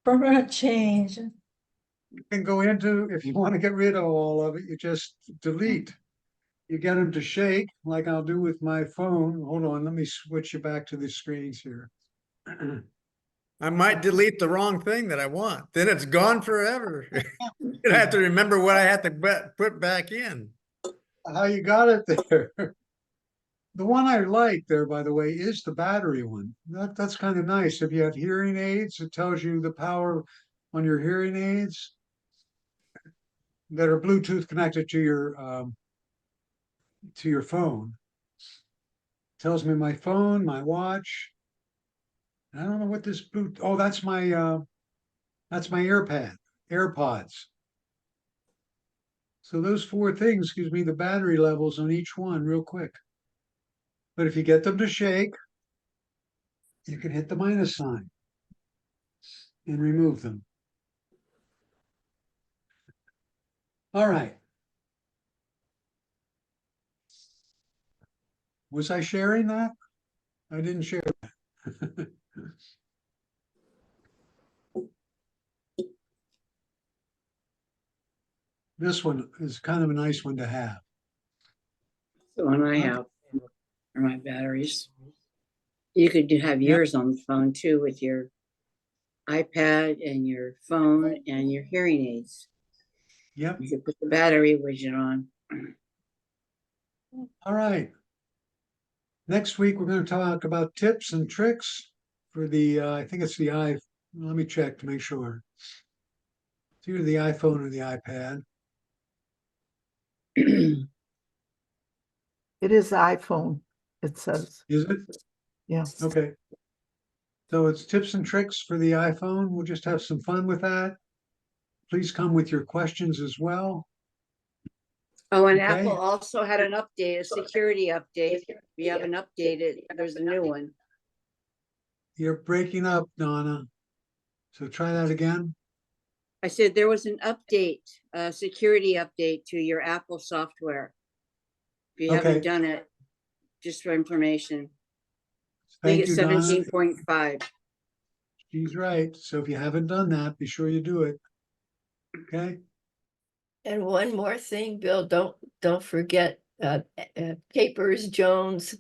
Speaker 2: Permanent change.
Speaker 1: You can go into, if you want to get rid of all of it, you just delete. You get them to shake, like I'll do with my phone. Hold on, let me switch you back to the screens here.
Speaker 15: I might delete the wrong thing that I want. Then it's gone forever. I have to remember what I have to put back in.
Speaker 1: How you got it there? The one I like there, by the way, is the battery one. That's kind of nice. If you have hearing aids, it tells you the power on your hearing aids that are Bluetooth connected to your phone. Tells me my phone, my watch. I don't know what this oh, that's my AirPods. So those four things gives me the battery levels on each one real quick. But if you get them to shake, you can hit the minus sign and remove them. All right. Was I sharing that? I didn't share that. This one is kind of a nice one to have.
Speaker 12: The one I have are my batteries. You could have yours on the phone too with your iPad and your phone and your hearing aids.
Speaker 1: Yep.
Speaker 12: You could put the battery widget on.
Speaker 1: All right. Next week, we're going to talk about tips and tricks for the, I think it's the let me check to make sure. It's either the iPhone or the iPad.
Speaker 3: It is iPhone, it says.
Speaker 1: Is it?
Speaker 3: Yeah.
Speaker 1: Okay. So it's tips and tricks for the iPhone. We'll just have some fun with that. Please come with your questions as well.
Speaker 12: Oh, and
Speaker 1: Okay.
Speaker 12: Apple also had an update, a security update. If you haven't updated, there's a new one.
Speaker 1: You're breaking up, Donna. So try that again.
Speaker 12: I said there was an update, a security update to your Apple software. If you
Speaker 1: Okay.
Speaker 12: haven't done it, just for information. I
Speaker 1: Thank
Speaker 12: think
Speaker 1: you,
Speaker 12: it's
Speaker 1: Donna.
Speaker 12: 17.5.
Speaker 1: She's right. So if you haven't done that, be sure you do it. Okay.
Speaker 5: And one more thing, Bill, don't forget Capers Jones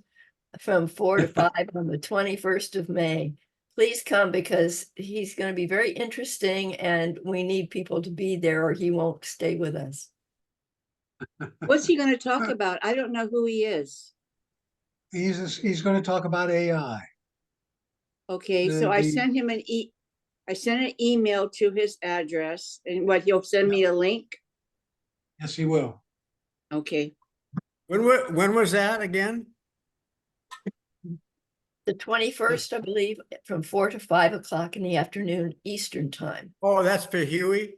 Speaker 5: from 4 to 5 on the 21st of May. Please come because he's going to be very interesting and we need people to be there or he won't stay with us.
Speaker 12: What's he going to talk about? I don't know who he is.
Speaker 1: He's going to talk about AI.
Speaker 12: Okay, so I sent him I sent an email to his address and what, he'll send me a link?
Speaker 1: Yes, he will.
Speaker 12: Okay.
Speaker 15: When was that again?
Speaker 5: The 21st, I believe, from 4 to 5 o'clock in the afternoon, Eastern time.
Speaker 15: Oh, that's for Huey?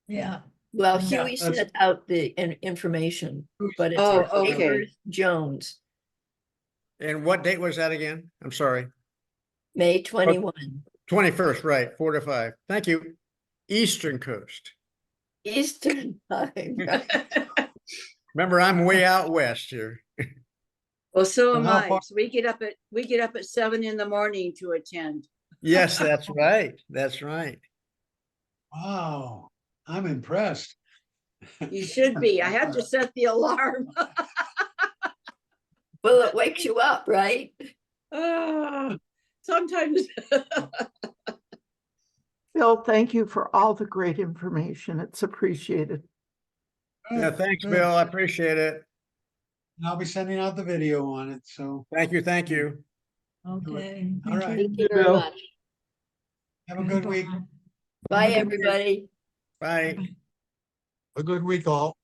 Speaker 2: Yeah.
Speaker 5: Well,
Speaker 1: Yeah,
Speaker 5: Huey
Speaker 1: that's-
Speaker 5: sent out the information, but it's
Speaker 12: Oh,
Speaker 5: for
Speaker 12: okay.
Speaker 5: Capers Jones,
Speaker 15: And what date was that again? I'm sorry.
Speaker 5: May 21.
Speaker 15: 21st, right, 4 to 5. Thank you. Eastern Coast.
Speaker 5: Eastern time.
Speaker 15: Remember, I'm way out west here.
Speaker 12: Well, so am
Speaker 1: how
Speaker 12: I.
Speaker 1: far-
Speaker 12: So we get up at 7 in the morning to attend.
Speaker 15: Yes, that's right. That's right.
Speaker 1: Wow, I'm impressed.
Speaker 12: You should be. I have to set the alarm.
Speaker 5: Well, it wakes you up, right?
Speaker 12: Sometimes.
Speaker 3: Bill, thank you for all the great information. It's appreciated.
Speaker 15: Yeah,
Speaker 1: Good,
Speaker 15: thanks,
Speaker 1: good.
Speaker 15: Bill. I appreciate it.
Speaker 1: And I'll be sending out the video on it, so
Speaker 15: Thank you. Thank you.
Speaker 2: Okay.
Speaker 1: all right.
Speaker 11: Thank you very
Speaker 3: Bill.
Speaker 11: much.
Speaker 1: Have a good week.
Speaker 5: Bye, everybody.
Speaker 15: Bye.
Speaker 13: A good week all.